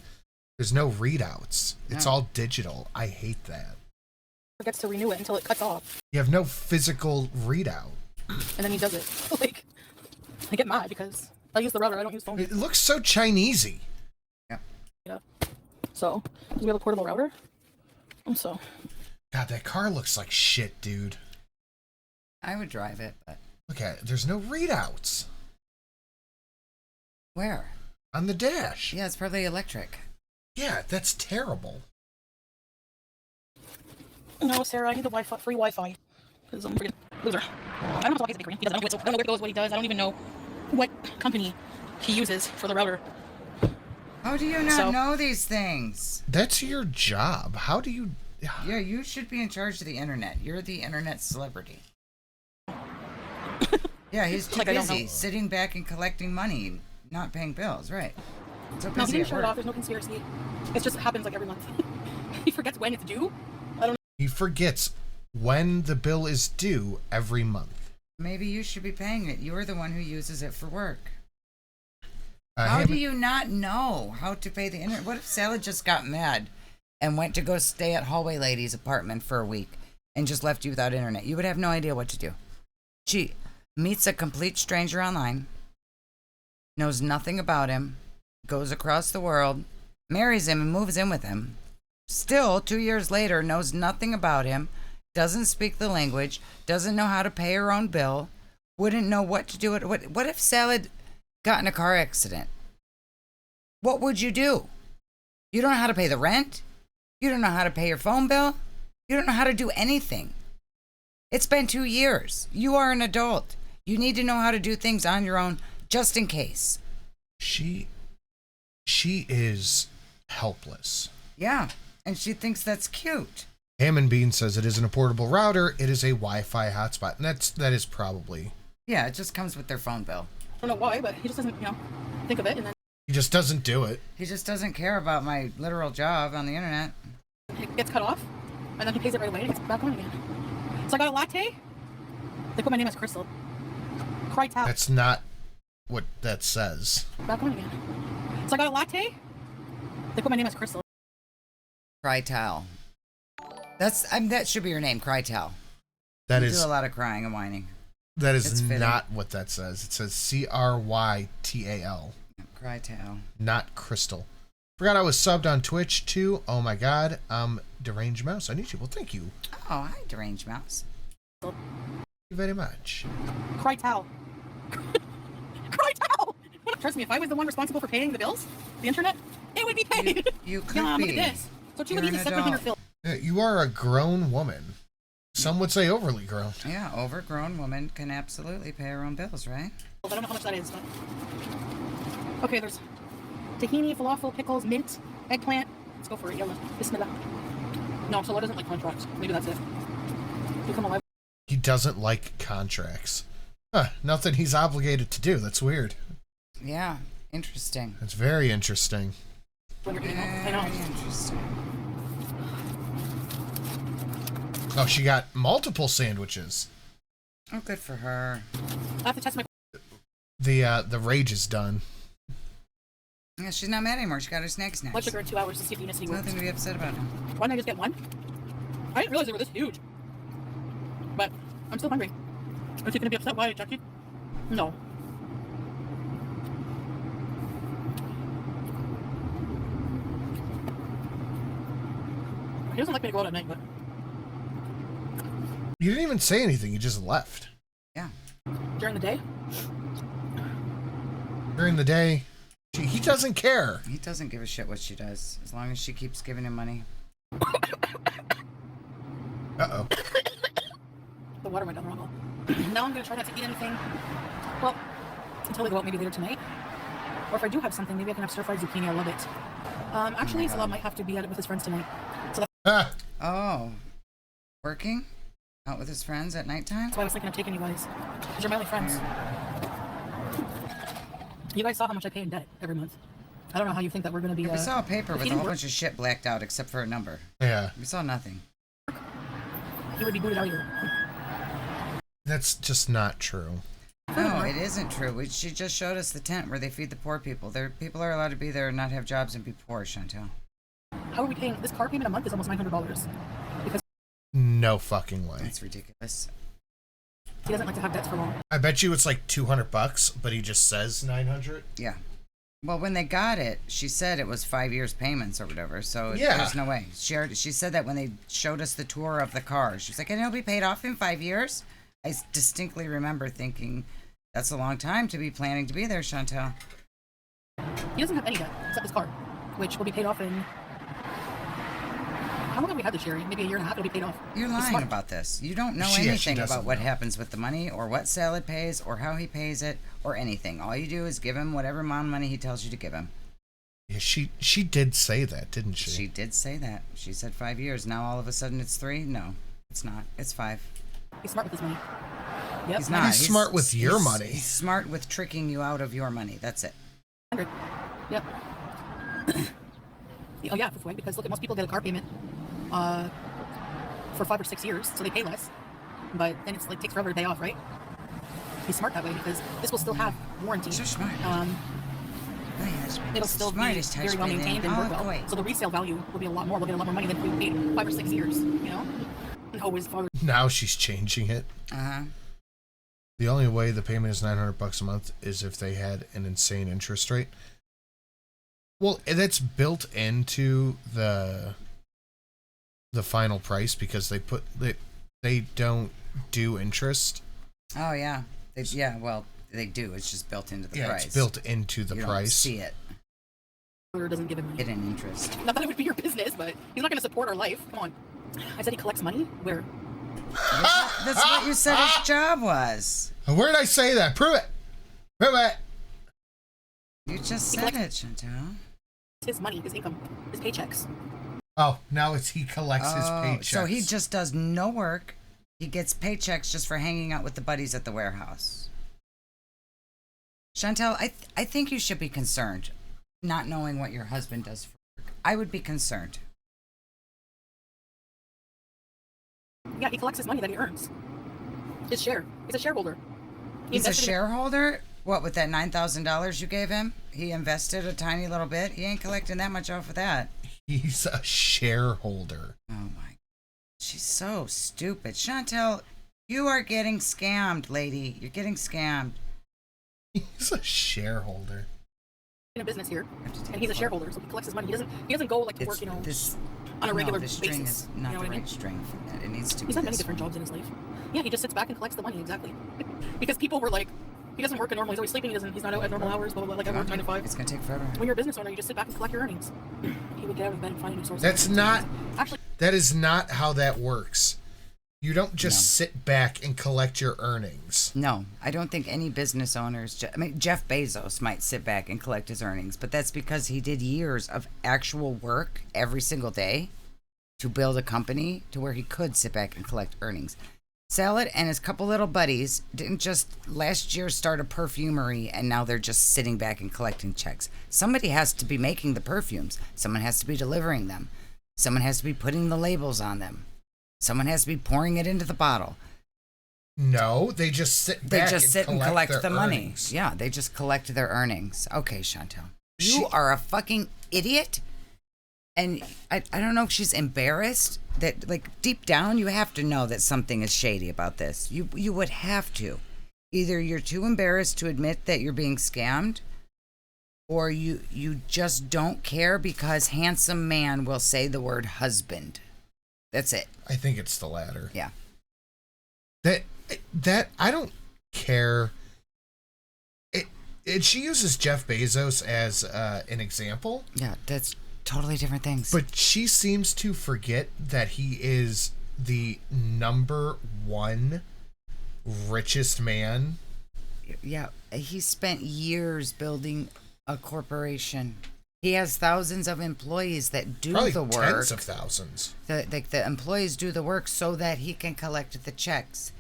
There's no readouts. It's all digital. I hate that. forgets to renew it until it cuts off. You have no physical readout. And then he does it. Like, I get mad because I use the router. I don't use phone. It looks so Chinesey. Yeah. So, we have a portable router. So. God, that car looks like shit, dude. I would drive it, but... Look at it. There's no readouts. Where? On the dash. Yeah, it's probably electric. Yeah, that's terrible. No, Sarah, I need the Wi-Fi, free Wi-Fi. Because I'm a freaking loser. I don't know how to talk to He doesn't know it, so I don't know where it goes, what he does. I don't even know what company he uses for the router. How do you not know these things? That's your job. How do you... Yeah, you should be in charge of the internet. You're the internet celebrity. Yeah, he's too Like, I don't busy know. sitting back and collecting money, not paying bills, right? So No, busy he didn't at shut it work. off. There's no conspiracy. It just happens like every month. He forgets when it's due. I don't know. He forgets when the bill is due every month. Maybe you should be paying it. You're the one who uses it for work. How How do you not know how to pay the internet? What if Salah just got mad and went to go stay at Hallway Lady's apartment for a week and just left you without internet? You would have no idea what to do. She meets a complete stranger online, knows nothing about him, goes across the world, marries him and moves in with him. Still, 2 years later, knows nothing about him, doesn't speak the language, doesn't know how to pay her own bill, wouldn't know what to do. What if Salah got in a car accident What would you do? You don't know how to pay the rent. You don't know how to pay your phone bill. You don't know how to do anything. It's been 2 years. You are an adult. You need to know how to do things on your own, just in case. She is helpless. Yeah, and she thinks that's cute. Ham and Bean says it isn't a portable router, it is a Wi-Fi hotspot. And that is probably... Yeah, it just comes with their phone bill. I don't know why, but he just doesn't, think of it, and then He just doesn't do it. He just doesn't care about my literal job on the internet. it gets cut off, and then he pays it right away, and it gets back on again. So I got a latte. They put my name as Crystal. Cry towel. That's not what that says. Back on again. So I got a latte. They put my name as Crystal. Crytal. That should be your name, Crytal. That You is do a lot of crying and whining. that It's is fitting. not what that says. It says Crytal, Crytal. not Crystal. Forgot I was subbed on Twitch too. Oh my god. Deranged Mouse on YouTube. Well, thank you. Oh, hi, Deranged Mouse. Thank you very much. Cry towel. Cry towel. Trust me, if I was the one responsible for paying the bills, the internet, it would be paid. You could Look be. at this. So 2 of You're these an is 700 adult. fil. Yeah, you are a grown woman. Some would say overly grown. Yeah, overgrown woman can absolutely pay her own bills, right? I don't know how much that is, but... Okay, there's tahini, falafel, pickles, mint, eggplant. Let's go for it. Yalla. Bismillah. No, Salah doesn't like contracts. Maybe that's it. You come alive He doesn't like contracts. Huh, nothing he's obligated to do. That's weird. Yeah, interesting. That's very interesting. when you're eating. I know. Very interesting. Oh, she got multiple sandwiches. Oh, good for her. I have to test my... The rage is done. Yeah, she's not mad anymore. She got her snacks now. blood sugar in 2 hours to see if Unicity works. Nothing to be upset about now. Why didn't I just get one? I didn't realize they were this huge. But I'm still hungry. Is he gonna be upset? Why, Jackie? No. He doesn't like me to go out at night, but You didn't even say anything. You just left. Yeah. during the day, During the day, he doesn't care. He doesn't give a shit what she does, as long as she keeps giving him money. Uh-oh. the water went down the wrong hole. Now I'm gonna try not to eat anything. Well, until we go out maybe later tonight. Or if I do have something, maybe I can have stir-fried zucchini. I love it. Actually, Salah might have to be at it with his friends tonight. So Ah, Oh. Working? Out with his friends at nighttime? that's why I was thinking of taking you guys. Because you're my only friends. You guys saw how much I pay in debt every month. I don't know how you think that we're gonna be. We saw a paper with a didn't whole work. bunch of shit blacked out except for a number. yeah. We saw nothing. You would be booted out of here. That's just not true. No, it isn't true. She just showed us the tent where they feed the poor people. People are allowed to be there and not have jobs and be poor, Chantel. How are we paying? This car payment a month is almost $900 because No fucking way. That's ridiculous. he doesn't like to have debts for long. I bet you it's like $200, but he just says 900. Yeah. Well, when they got it, she said it was 5 years payments or whatever. So Yeah. there's no way. She said that when they showed us the tour of the car. She was like, and it'll be paid off in 5 years. I distinctly remember thinking, that's a long time to be planning to be there, Chantel. He doesn't have any debt except this car, which will be paid off in. How long have we had this, Sherry? Maybe a year and a half. It'll be paid off. You're He's lying smart. about this. You don't know She anything doesn't about what know. happens with the money or what Salad pays or how he pays it or anything. All you do is give him whatever amount of money he tells you to give him. Yeah, she did say that, didn't she? She did say that. She said 5 years. Now all of a sudden it's 3? No, it's not. It's 5. He's smart with his money. Yep. He's not. He's smart with your money. He's smart with tricking you out of your money. That's it. 100. Yep. Oh yeah, for because look, most people get a car payment for 5 or 6 years, so they pay less. But then it's like takes forever to pay off, right? He's smart that way because this will still have warranty. So smart. It'll still be very well maintained and work well. So the resale value will be a lot more. We'll get a lot more money than if we paid 5 or 6 years. You know? No, his father. Now she's changing it. Uh-huh. The only way the payment is $900 a month is if they had an insane interest rate. Well, that's built into the final price because they don't do interest. Oh, yeah. Well, they do. It's just built into the Yeah, price. it's built into the You price. don't see it. doesn't give him money. Hidden interest. Not that it would be your business, but he's not going to support our life. Come on. I said he collects money? Where? That's what you said his job was. Where did I say that? Prove it. Prove it. You just said it, Chantel. His money, his income, his paychecks. Oh, now he collects his paychecks. So he just does no work. He gets paychecks just for hanging out with the buddies at the warehouse. Chantel, I think you should be concerned, not knowing what your husband does for work. I would be concerned. Yeah, he collects his money that he earns. His share. He's a shareholder. He's a shareholder? What, with that $9,000 you gave him? He invested a tiny little bit? He ain't collecting that much off of that. He's a shareholder. Oh my. She's so stupid. Chantel, you are getting scammed, lady. You're getting scammed. He's a shareholder. In a business here, and he's a shareholder, so he collects his money. He doesn't go like to work, on a regular the string basis. is not the right string for that. It needs to be. He's had many this different one. jobs in his life. Yeah, he just sits back and collects the money, exactly. Because people were like, he doesn't work a normal. He's always sleeping. He's not out at normal hours. Blah blah blah. Like I work 9 to 5. It's gonna take forever. When you're a business owner, you just sit back and collect your earnings. He would get out of bed and find a new source. That's not. Actually, That is not how that works. You don't just sit back and collect your earnings. No, I don't think any business owners. I mean, Jeff Bezos might sit back and collect his earnings, but that's because he did years of actual work every single day to build a company to where he could sit back and collect earnings. Salad and his couple little buddies didn't just last year start a perfumery and now they're just sitting back and collecting checks. Somebody has to be making the perfumes. Someone has to be delivering them. Someone has to be putting the labels on them. Someone has to be pouring it into the bottle. No, they just sit back They just sit and collect their the money. earnings. Yeah, they just collect their earnings. Okay, Chantel. You are a fucking idiot. And I don't know if she's embarrassed that, like, deep down you have to know that something is shady about this. You would have to. Either you're too embarrassed to admit that you're being scammed, or you just don't care because handsome man will say the word husband. That's it. I think it's the latter. Yeah. That I don't care. She uses Jeff Bezos as an example. Yeah, that's totally different things. But she seems to forget that he is the number one richest man. Yeah, he spent years building a corporation. He has thousands of employees that do Probably the work. tens of thousands. The employees do the work so that he can collect the checks.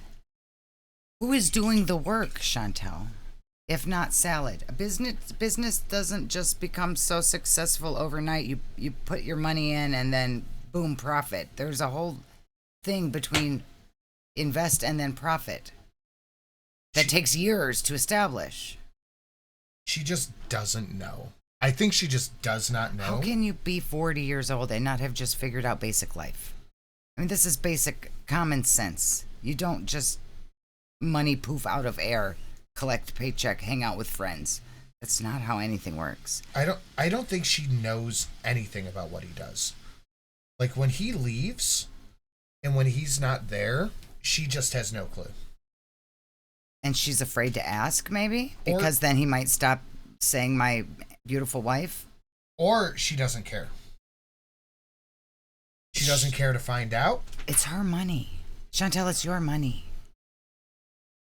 Who is doing the work, Chantel? If not Salad. A business doesn't just become so successful overnight. You put your money in and then boom, profit. There's a whole thing between invest and then profit that takes years to establish. She just doesn't know. I think she just does not know. How can you be 40 years old and not have just figured out basic life? I mean, this is basic common sense. You don't just money poof out of air, collect paycheck, hang out with friends. That's not how anything works. I don't think she knows anything about what he does. Like when he leaves and when he's not there, she just has no clue. And she's afraid to ask, maybe? Because then he might stop saying my beautiful wife? Or she doesn't care. She doesn't care to find out. It's her money. Chantel, it's your money.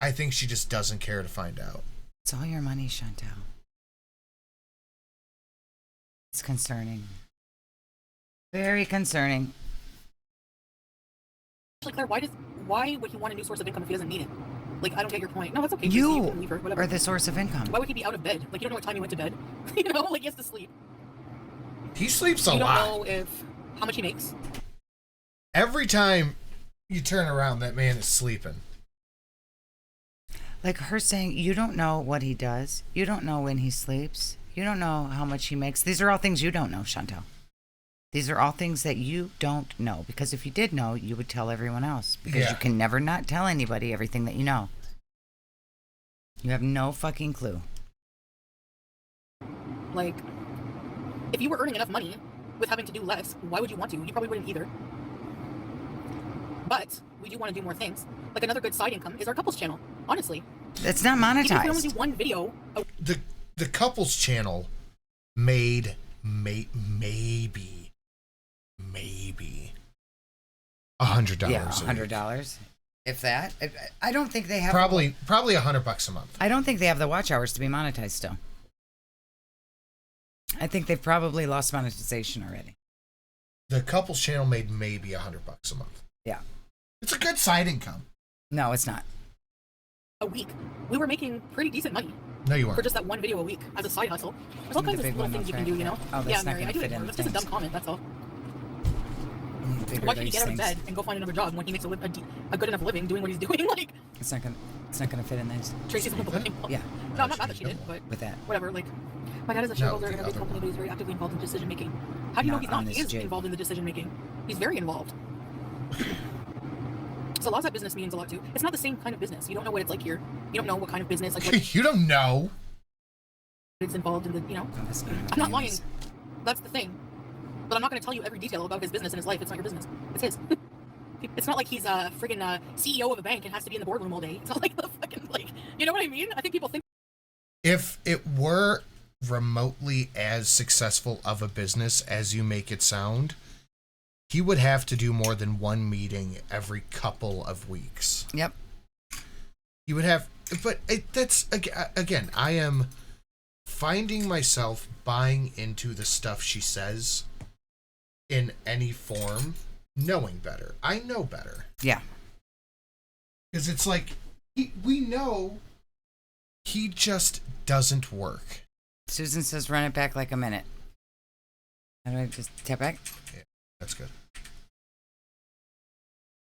I think she just doesn't care to find out. It's all your money, Chantel. It's concerning. Very concerning. Like, Claire, why would he want a new source of income if he doesn't need it? Like, I don't get your point. No, that's okay. You can leave her, whatever. are the source of income. Why would he be out of bed? Like, you don't know what time he went to bed. You know, like he has to sleep. He sleeps a You lot. don't know how much he makes. Every time you turn around, that man is sleeping. Like her saying, you don't know what he does. You don't know when he sleeps. You don't know how much he makes. These are all things you don't know, Chantel. These are all things that you don't know. Because if you did know, you would tell everyone else. Because you can never not tell anybody everything that you know. You have no fucking clue. Like, if you were earning enough money with having to do less, why would you want to? You probably wouldn't either. But we do want to do more things. Like, another good side income is our couples channel, honestly. It's not Even if we only monetized. do one video. The couples channel made maybe $100. Yeah, $100. If that. I don't think they have... Probably $100 a month. I don't think they have the watch hours to be monetized still. I think they've probably lost monetization already. The couples channel made maybe $100 a month. Yeah. It's a good side income. No, it's not. A week. We were making pretty decent money. No, you For weren't. just that one video a week as a side hustle. There's all kinds of little things you can do, you know? Oh, that's Yeah, not Mary, gonna I do fit ignore in it. That's the just a dumb things. comment, that's all. Figure Why can't he these get out of things. bed and go find another job when he makes a good enough living doing what he's doing? Like, It's not gonna fit in these. Tracy's on the that? blame. Yeah. No, I'm not mad that she did, but With that. whatever. Like, my dad is a shareholder in a the big other company, one. but he's very actively involved in decision making. How do you know Not he's on not? He this is jig. involved in the decision making. He's very involved. Salah's at business meetings a lot too. It's not the same kind of business. You don't know what it's like here. You don't know what kind of business, like what You don't know. it's involved in the, you know. Oh, this I'm not lying. That's the thing. But I'm not going to tell you every detail about his business and his life. It's not your business. It's his. It's not like he's a friggin' CEO of a bank and has to be in the boardroom all day. It's not like the fucking, like, you know what I mean? I think people think. If it were remotely as successful of a business as you make it sound, he would have to do more than one meeting every couple of weeks. Yep. He would have, but that's, again, I am finding myself buying into the stuff she says in any form, knowing better. I know better. Yeah. Because it's like, we know he just doesn't work. Susan says run it back like a minute. How do I just tap back? Yeah, that's good.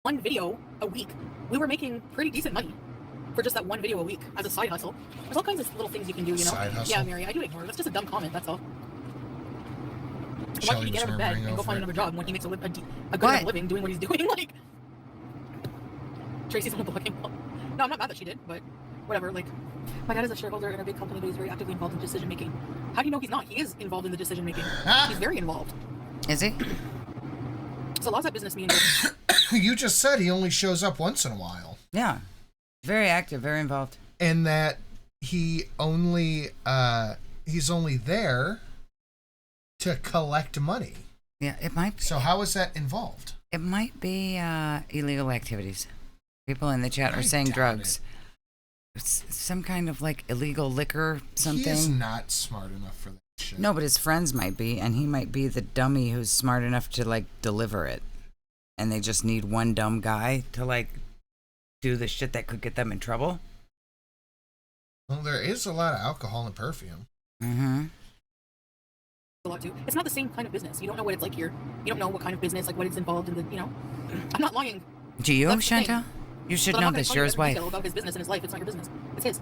One video a week. We were making pretty decent money for just that one video a week as a side hustle. There's all kinds of little things you can do, you know? Side hustle? Yeah, Mary, I do ignore it. That's just a dumb comment, that's all. Why Shelly can't he get was out of bed murmuring and go over find it. another job when he makes a good What? enough living doing what he's doing? Like, Tracy's on the blame. No, I'm not mad that she did, but whatever. Like, my dad is a shareholder in a big company, but he's very actively involved in decision making. How do you know he's not? He is involved in the decision making. He's very involved. Is he? Salah's at business meetings. You just said he only shows up once in a while. Yeah. Very active, very involved. And that he's only there to collect money. Yeah, it might be. So how is that involved? It might be illegal activities. People in the chat are I saying doubt drugs. It's some kind of like illegal liquor, something. He is not smart enough for that shit. No, but his friends might be, and he might be the dummy who's smart enough to like deliver it. And they just need one dumb guy to like do the shit that could get them in trouble. Well, there is a lot of alcohol and perfume. Mm-hmm. A lot too. It's not the same kind of business. You don't know what it's like here. You don't know what kind of business, like what it's involved in the, you know. I'm not lying. Do you, That's the thing. Chantal? You should But I'm know not gonna this. tell You're you his every wife. detail about his business and his life. It's not your business. It's his.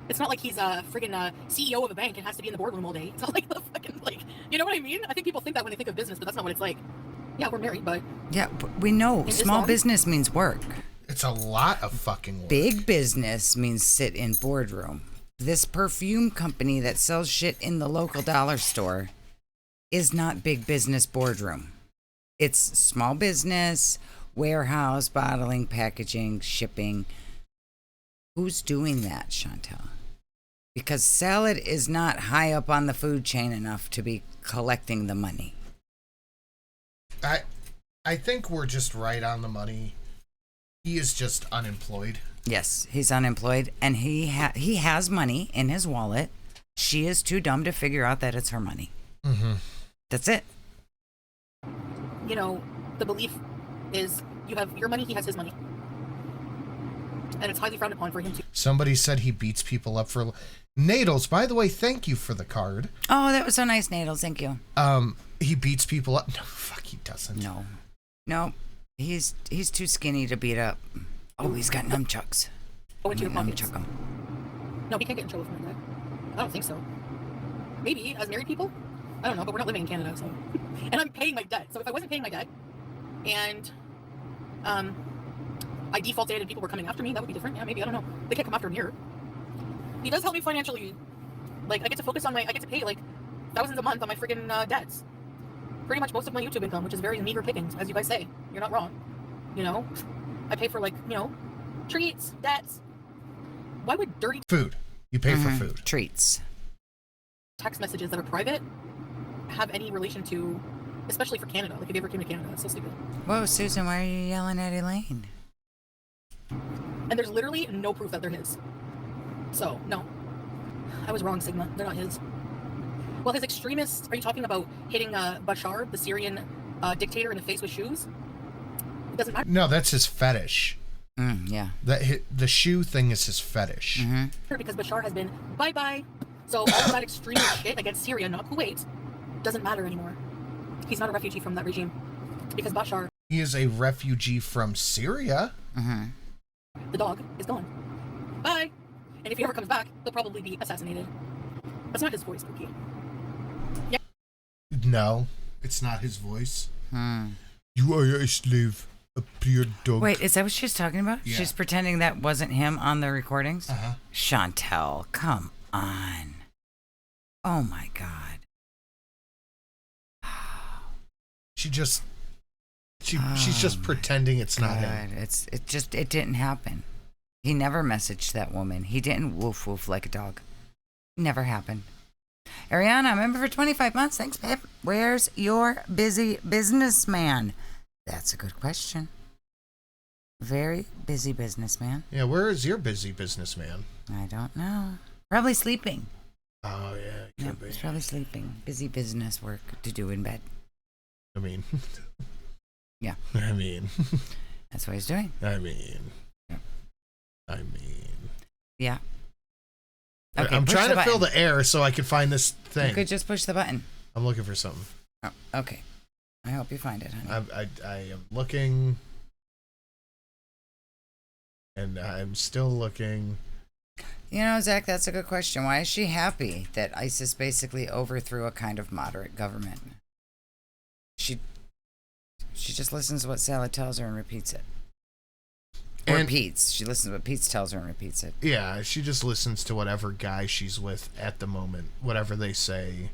It's not like he's a friggin' CEO of a bank and has to be in the boardroom all day. It's not like the fucking, like, you know what I mean? I think people think that when they think of business, but that's not what it's like. Yeah, we're married, but Yeah, but we know In small Islam? business means work. It's a lot of fucking work. Big business means sit in boardroom. This perfume company that sells shit in the local dollar store is not big business boardroom. It's small business, warehouse, bottling, packaging, shipping. Who's doing that, Chantal? Because salad is not high up on the food chain enough to be collecting the money. I think we're just right on the money. He is just unemployed. Yes, he's unemployed, and he has money in his wallet. She is too dumb to figure out that it's her money. Mm-hmm. That's it. you know, the belief is you have your money, he has his money. And it's highly frowned upon for him to. Somebody said he beats people up for Nadles. By the way, thank you for the card. Oh, that was so nice, Nadles. Thank you. He beats people up. No, fuck, he doesn't. No, he's too skinny to beat up. Oh, he's got nunchucks. Go into your pockets. Nunchuck him. No, we can't get in trouble from that. I don't think so. Maybe as married people. I don't know, but we're not living in Canada, so. And I'm paying my debt. So if I wasn't paying my debt, and I defaulted and people were coming after me, that would be different. Yeah, maybe, I don't know. They can't come after him here. He does help me financially. Like, I get to focus on I get to pay, like, thousands a month on my friggin' debts. Pretty much most of my YouTube income, which is very meager pickings, as you guys say. You're not wrong. You know? I pay for, like, you know, treats, debts. Why would dirty Food. You pay for food. Treats. text messages that are private have any relation to, especially for Canada. Like, if you ever came to Canada, it's so stupid. Whoa, Susan, why are you yelling at Elaine? And there's literally no proof that they're his. So, no. I was wrong, Sigma. They're not his. Well, his extremists, are you talking about hitting Bashar, the Syrian dictator, in the face with shoes? It doesn't matter. No, that's his fetish. Yeah. The shoe thing is his fetish. Because Bashar has been bye-bye. So all of that extremist shit against Syria, not Kuwait, doesn't matter anymore. He's not a refugee from that regime. Because Bashar... He is a refugee from Syria. The dog is gone. Bye! And if he ever comes back, he'll probably be assassinated. That's not his voice, Pookie. Yeah. No, it's not his voice. You are a slave, a pure dog. Wait, is that what she's talking about? Yeah. She's pretending that wasn't him on the recordings? Uh-huh. Chantel, come on. Oh my God. She's just pretending it's not him. It didn't happen. He never messaged that woman. He didn't woof woof like a dog. Never happened. Ariana, I'm a member for 25 months. Thanks, babe. Where's your busy businessman? That's a good question. Very busy businessman. Yeah, where is your busy businessman? I don't know. Probably sleeping. Oh, yeah, could be. He's probably sleeping. Busy business work to do in bed. I mean... Yeah. I mean... That's what he's doing. I mean... Yeah. I mean... Yeah. Okay, I'm push trying the to fill button. the air so I can find this thing. You could just push the button. I'm looking for something. Oh, okay. I hope you find it, honey. I am looking... And I'm still looking... You know, Zach, that's a good question. Why is she happy that ISIS basically overthrew a kind of moderate government? She just listens to what Salah tells her and repeats it. Or And- Pete's. She listens to what Pete's tells her and repeats it. Yeah, she just listens to whatever guy she's with at the moment, whatever they say,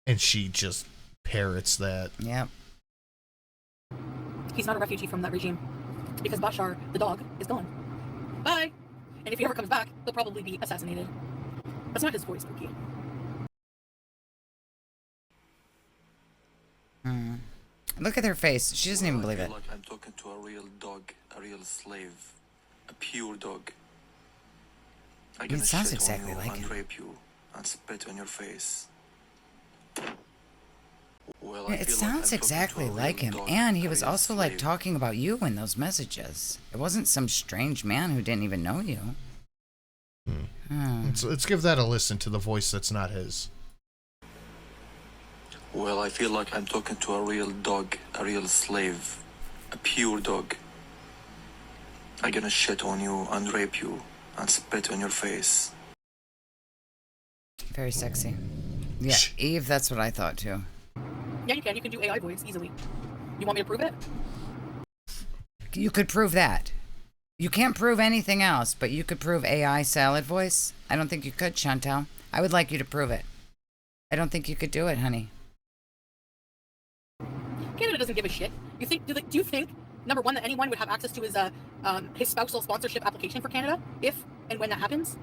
and she just parrots that. Yep. He's not a refugee from that regime. Because Bashar, the dog, is gone. Bye! And if he ever comes back, he'll probably be assassinated. That's not his voice, Pookie. Look at her face. She doesn't even believe I it. feel like I'm talking to a real dog, a real slave, a pure dog. I'm gonna sounds shit exactly on you like and him. rape you and spit on your face. Well, Yeah, I it feel sounds like I'm talking exactly to a like real him. dog, And he a was real also like slave. talking about you in those messages. It wasn't some strange man who didn't even know you. Let's give that a listen to the voice that's not his. Well, I feel like I'm talking to a real dog, a real slave, a pure dog. I'm gonna shit on you and rape you and spit on your face. Very sexy. Yeah, Eve, that's what I thought too. Yeah, you can. You can do AI voice easily. You want me to prove it? You could prove that. You can't prove anything else, but you could prove AI salad voice. I don't think you could, Chantal. I would like you to prove it. I don't think you could do it, honey. Canada doesn't give a shit. You think? Do you think, number one, that anyone would have access to his spousal sponsorship application for Canada if and when that happens?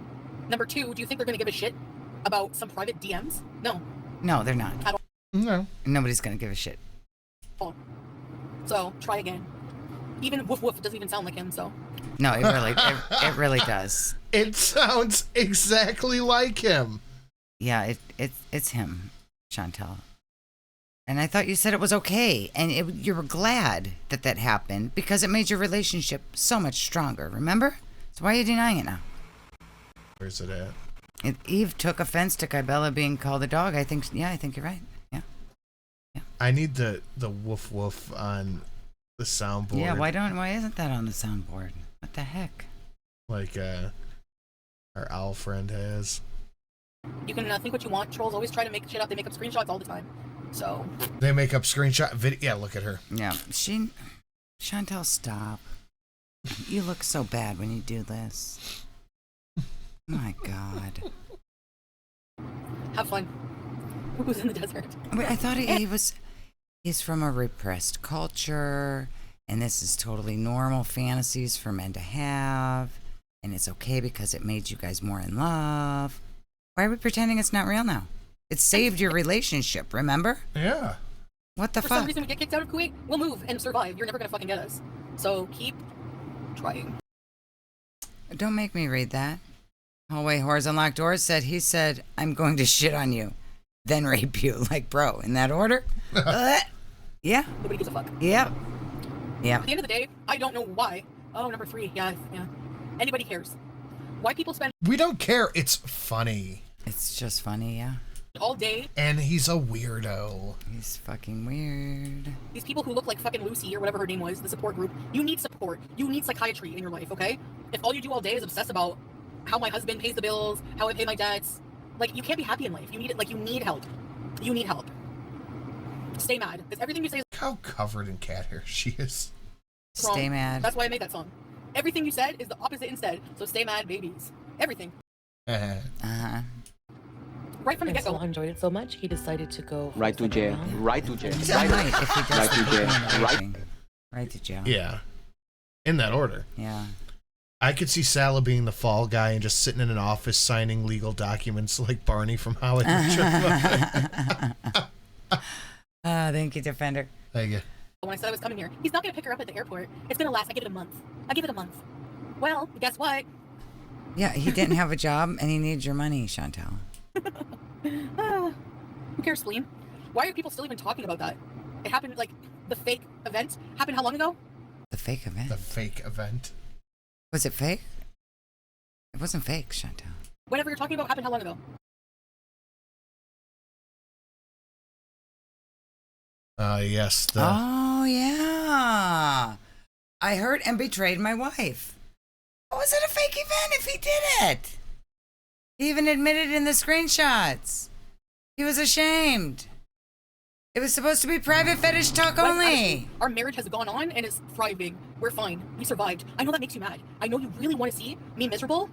Number two, do you think they're going to give a shit about some private DMs? No. No, they're not. At No. Nobody's gonna give a shit. all. So try again. Even woof woof doesn't even sound like him. So No, it really does. It sounds exactly like him. Yeah, it's him, Chantal. And I thought you said it was okay, and you were glad that happened because it made your relationship so much stronger. Remember? So why are you denying it now? Where's it at? Eve took offense to Kybella being called a dog. I think you're right. Yeah. I need the woof woof on the soundboard. Yeah. Why isn't that on the soundboard? What the heck? Like our owl friend has. you can think what you want. Trolls always try to make shit up. They make up screenshots all the time. So They make up screenshot video. Yeah, look at her. Yeah. Chantal, stop. You look so bad when you do this. My God. have fun. Who's in the desert? Wait, I thought he's from a repressed culture, and this is totally normal fantasies for men to have, and it's okay because it made you guys more in love. Why are we pretending it's not real now? It saved your relationship, remember? Yeah. What the For fuck? some reason, we get kicked out of Kuwait, we'll move and survive. You're never gonna fucking get us. So keep trying. Don't make me read that. Hallway Whores Unlocked Doors said, he said, I'm going to shit on you, then rape you. Like, bro, in that order? Yeah. Nobody gives a fuck. Yep. Yep. At the end of the day, I don't know why. Oh, number 3. Yeah. Anybody cares. Why people spend We don't care. It's funny. It's just funny, yeah. all day. And he's a weirdo. He's fucking weird. These people who look like fucking Lucy or whatever her name was, the support group. You need support. You need psychiatry in your life, okay? If all you do all day is obsess about how my husband pays the bills, how I pay my debts, like, you can't be happy in life. You need it. Like, you need help. You need help. Stay mad. Because everything you say is Look how covered in cat hair she is. wrong. Stay mad. That's why I made that song. Everything you said is the opposite instead. So stay mad, babies. Everything. Uh-huh. Right from the And get-go. Salah enjoyed it so much, he decided to go for Right the to second jail. round. Right to jail. He's right if he does Right the to jail. cocaine and Right. raping. Right to jail. Yeah. In that order. Yeah. I could see Salah being the fall guy and just sitting in an office signing legal documents like Barney from How I Met Your Mother. Thank you, Defender. Thank you. When I said I was coming here, he's not going to pick her up at the airport. It's going to last. I give it a month. Well, guess what? Yeah, he didn't have a job and he needs your money, Chantal. Who cares, spleen? Why are people still even talking about that? It happened, like, the fake event happened how long ago? The fake event. The fake event. Was it fake? It wasn't fake, Chantal. Whatever you're talking about happened how long ago? Yes. Oh, yeah. I heard and betrayed my wife. Was it a fake event if he did it? He even admitted in the screenshots. He was ashamed. It was supposed to be private fetish talk Like, only. honestly, our marriage has gone on and is thriving. We're fine. We survived. I know that makes you mad. I know you really want to see me miserable.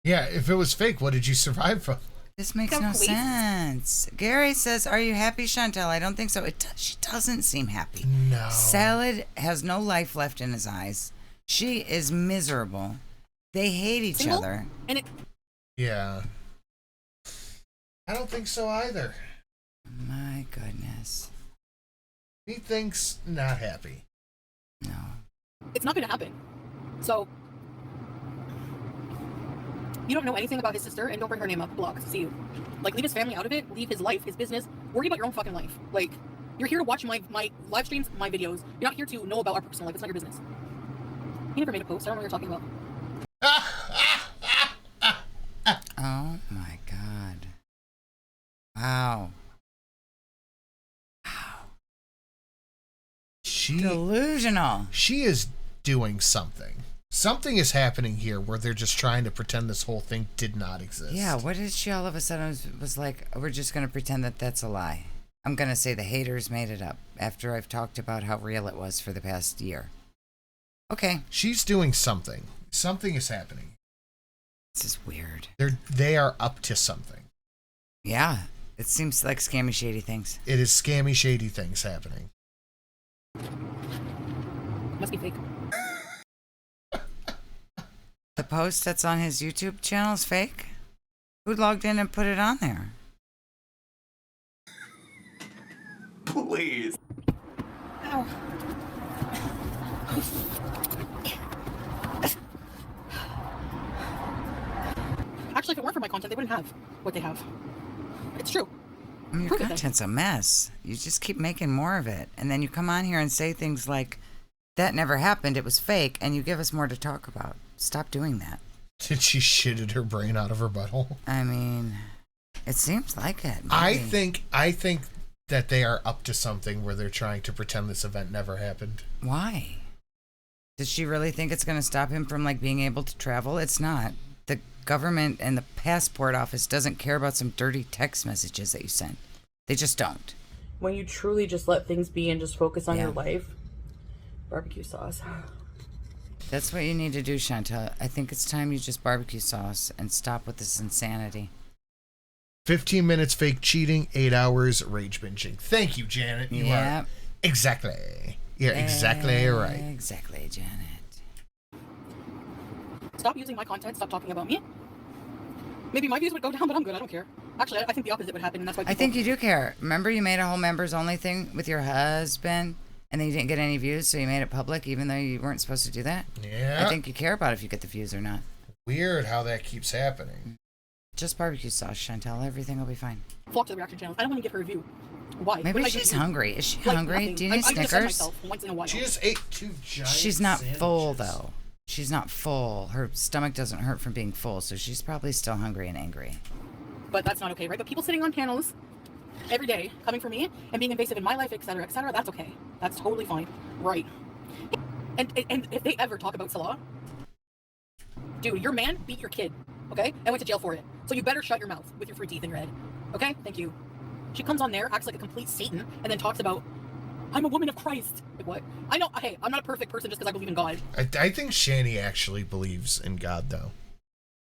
Yeah, if it was fake, what did you survive from? This makes Don't no waste- sense. Gary says, are you happy, Chantal? I don't think so. She doesn't seem happy. No. Salad has no life left in his eyes. She is miserable. They hate each Single? other. And it Yeah. I don't think so either. My goodness. He thinks not happy. No. it's not going to happen. So, you don't know anything about his sister, and don't bring her name up. Block. See you. Like, leave his family out of it. Leave his life, his business. Worry about your own fucking life. Like, you're here to watch my live streams, my videos. You're not here to know about our personal life. It's not your business. He never made a post. I don't know what you're talking about. Oh my God. Wow. She Delusional. is doing something. Something is happening here where they're just trying to pretend this whole thing did not exist. Yeah, what did she all of a sudden was like, we're just going to pretend that that's a lie. I'm going to say the haters made it up after I've talked about how real it was for the past year. Okay. She's doing something. Something is happening. This is weird. They are up to something. Yeah. It seems like scammy, shady things. It is scammy, shady things happening. Must be fake. The post that's on his YouTube channel is fake? Who logged in and put it on there? Please. Ow. Actually, if it weren't for my content, they wouldn't have what they have. It's true. I mean, your Prove it then. content's a mess. You just keep making more of it. And then you come on here and say things like, that never happened, it was fake, and you give us more to talk about. Stop doing that. Did she shitted her brain out of her butthole? I mean, it seems like it. I maybe. think that they are up to something where they're trying to pretend this event never happened. Why? Does she really think it's going to stop him from, like, being able to travel? It's not. The government and the passport office doesn't care about some dirty text messages that you sent. They just don't. When you truly just let things be and just focus on Yeah. your life, barbecue sauce. That's what you need to do, Chantal. I think it's time you just barbecue sauce and stop with this insanity. 15 minutes fake cheating, 8 hours rage binging. Thank you, Janet. You Yeah. are exactly. You're exactly right. Exactly, Janet. Stop using my content. Stop talking about me. Maybe my views would go down, but I'm good. I don't care. Actually, I think the opposite would happen, and that's why I think you do care. Remember you made a whole members only thing with your husband, and then you didn't get any views, so you made it public even though you weren't supposed to do that? Yeah. I think you care about if you get the views or not. Weird how that keeps happening. Just barbecue sauce, Chantel. Everything will be fine. flock to the reaction channels. I don't want to give her a view. Why? Maybe What am I she's doing? hungry. Is she Like hungry? nothing. Do you need I just fed Snickers? myself once in a while. She just ate 2 giant She's not full, sandwiches. though. She's not full. Her stomach doesn't hurt from being full, so she's probably still hungry and angry. But that's not okay, right? But people sitting on panels every day, coming for me and being invasive in my life, etc., that's okay. That's totally fine. Right. And if they ever talk about Salah, dude, your man beat your kid, okay? And went to jail for it. So you better shut your mouth with your free teeth in your head. Okay? Thank you. She comes on there, acts like a complete Satan, and then talks about, I'm a woman of Christ. Like, what? I know, hey, I'm not a perfect person just because I believe in God. I think Shani actually believes in God, though.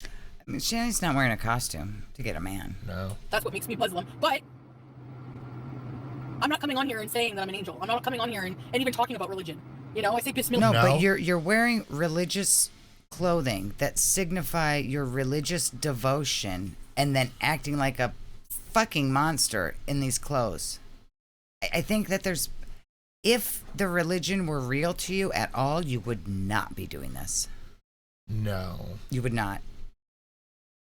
I mean, Shani's not wearing a costume to get a man. No. That's what makes me Muslim. But I'm not coming on here and saying that I'm an angel. I'm not coming on here and even talking about religion. You know, I say Bismillah. No, but you're wearing religious clothing that signify your religious devotion and then acting like a fucking monster in these clothes. I think that if the religion were real to you at all, you would not be doing this. No. You would not.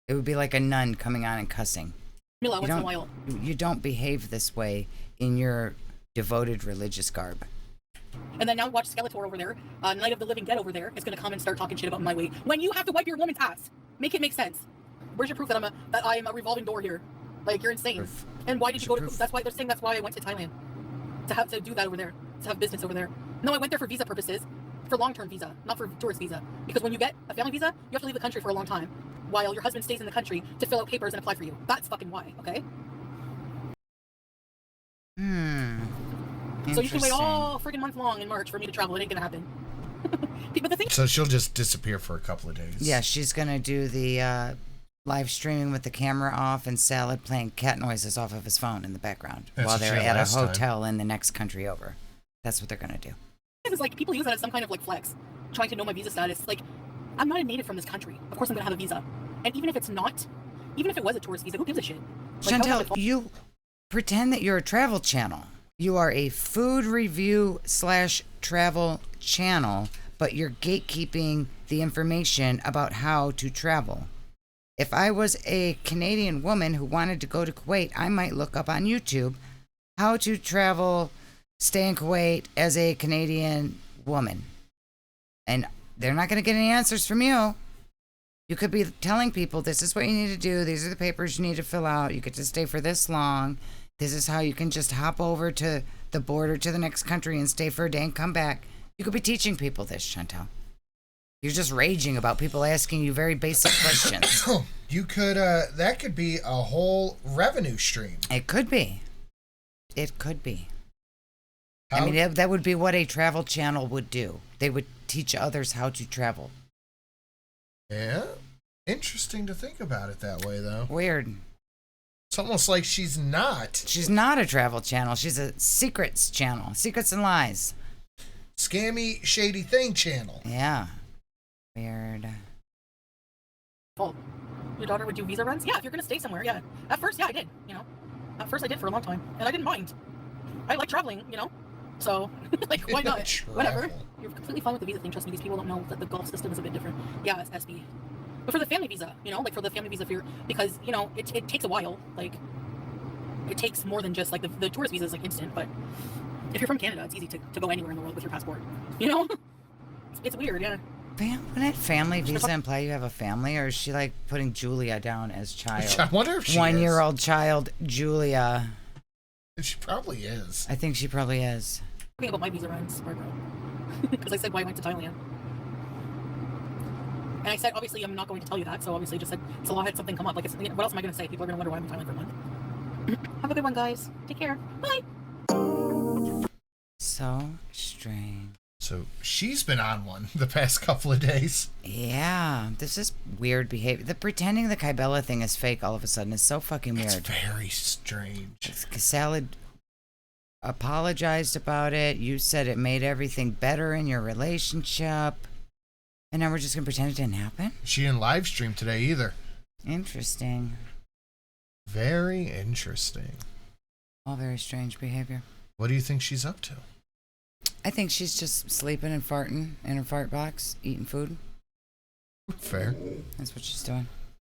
It would be like a nun coming on and cussing. Bismillah once in a while. You don't behave this way in your devoted religious garb. And then now watch Skeletor over there, Night of the Living Dead over there, is going to come and start talking shit about my weight. When you have to wipe your woman's ass. Make it make sense. Where's your proof that I am a revolving door here? Like, you're insane. Proof. And why did you go to... That's why they're saying that's why I went to Thailand. To have to do that over there. To have business over there. No, I went there for visa purposes. For long-term visa. Not for tourist visa. Because when you get a family visa, you have to leave the country for a long time. While your husband stays in the country to fill out papers and apply for you. That's fucking why, okay? So you can wait all friggin' month long in March for me to travel. It ain't gonna happen. But the thing... So she'll just disappear for a couple of days. Yeah, she's going to do the live streaming with the camera off and Salad playing cat noises off of his phone in the background That's while what she they're did at a last time. hotel in the next country over. That's what they're going to do. It's like people use that as some kind of like flex, trying to know my visa status. Like, I'm not a native from this country. Of course I'm gonna have a visa. And even if it's not, even if it was a tourist visa, who gives a shit? Like, how Chantel, you pretend that you're a travel channel. You are a food review / travel channel, but you're gatekeeping the information about how to travel. If I was a Canadian woman who wanted to go to Kuwait, I might look up on YouTube how to travel, stay in Kuwait as a Canadian woman. And they're not going to get any answers from you. You could be telling people, this is what you need to do. These are the papers you need to fill out. You get to stay for this long. This is how you can just hop over to the border to the next country and stay for a day and come back. You could be teaching people this, Chantel. You're just raging about people asking you very basic questions. You could, that could be a whole revenue stream. It could be. It could be. How- I mean, that would be what a travel channel would do. They would teach others how to travel. Yeah. Interesting to think about it that way, though. Weird. It's almost like she's not. She's not a travel channel. She's a secrets channel. Secrets and lies. Scammy, shady thing channel. Yeah. Weird. Oh, your daughter would do visa runs? Yeah, if you're gonna stay somewhere, yeah. At first, yeah, I did, you know. At first I did for a long time, and I didn't mind. I like traveling, you know. So, like, why not? Whatever. Travel. You're completely fine with the visa thing. Trust me, these people don't know that the Gulf system is a bit different. Yeah, it's SB. But for the family visa, you know, like for the family visa, because, you know, it takes a while. Like, it takes more than just, like, the tourist visa is, like, instant. But if you're from Canada, it's easy to go anywhere in the world with your passport. You know? It's weird, yeah. Wouldn't family visa imply you have a family, or is she like putting Julia down as child? I wonder if she 1-year-old child Julia. She probably is. I think she probably is. Talking about my visa runs, Barbara. Because I said why I went to Thailand. And I said, obviously, I'm not going to tell you that. So obviously, just said Salah had something come up. Like, what else am I going to say? People are going to wonder why I'm in Thailand for a month. Have a good one, guys. Take care. Bye. So strange. So she's been on one the past couple of days. Yeah, this is weird behavior. The pretending the Kybella thing is fake all of a sudden is so fucking weird. It's very strange. Salad apologized about it. You said it made everything better in your relationship. And now we're just going to pretend it didn't happen? She didn't live stream today either. Interesting. Very interesting. All very strange behavior. What do you think she's up to? I think she's just sleeping and farting in her fart box, eating food. Fair. That's what she's doing.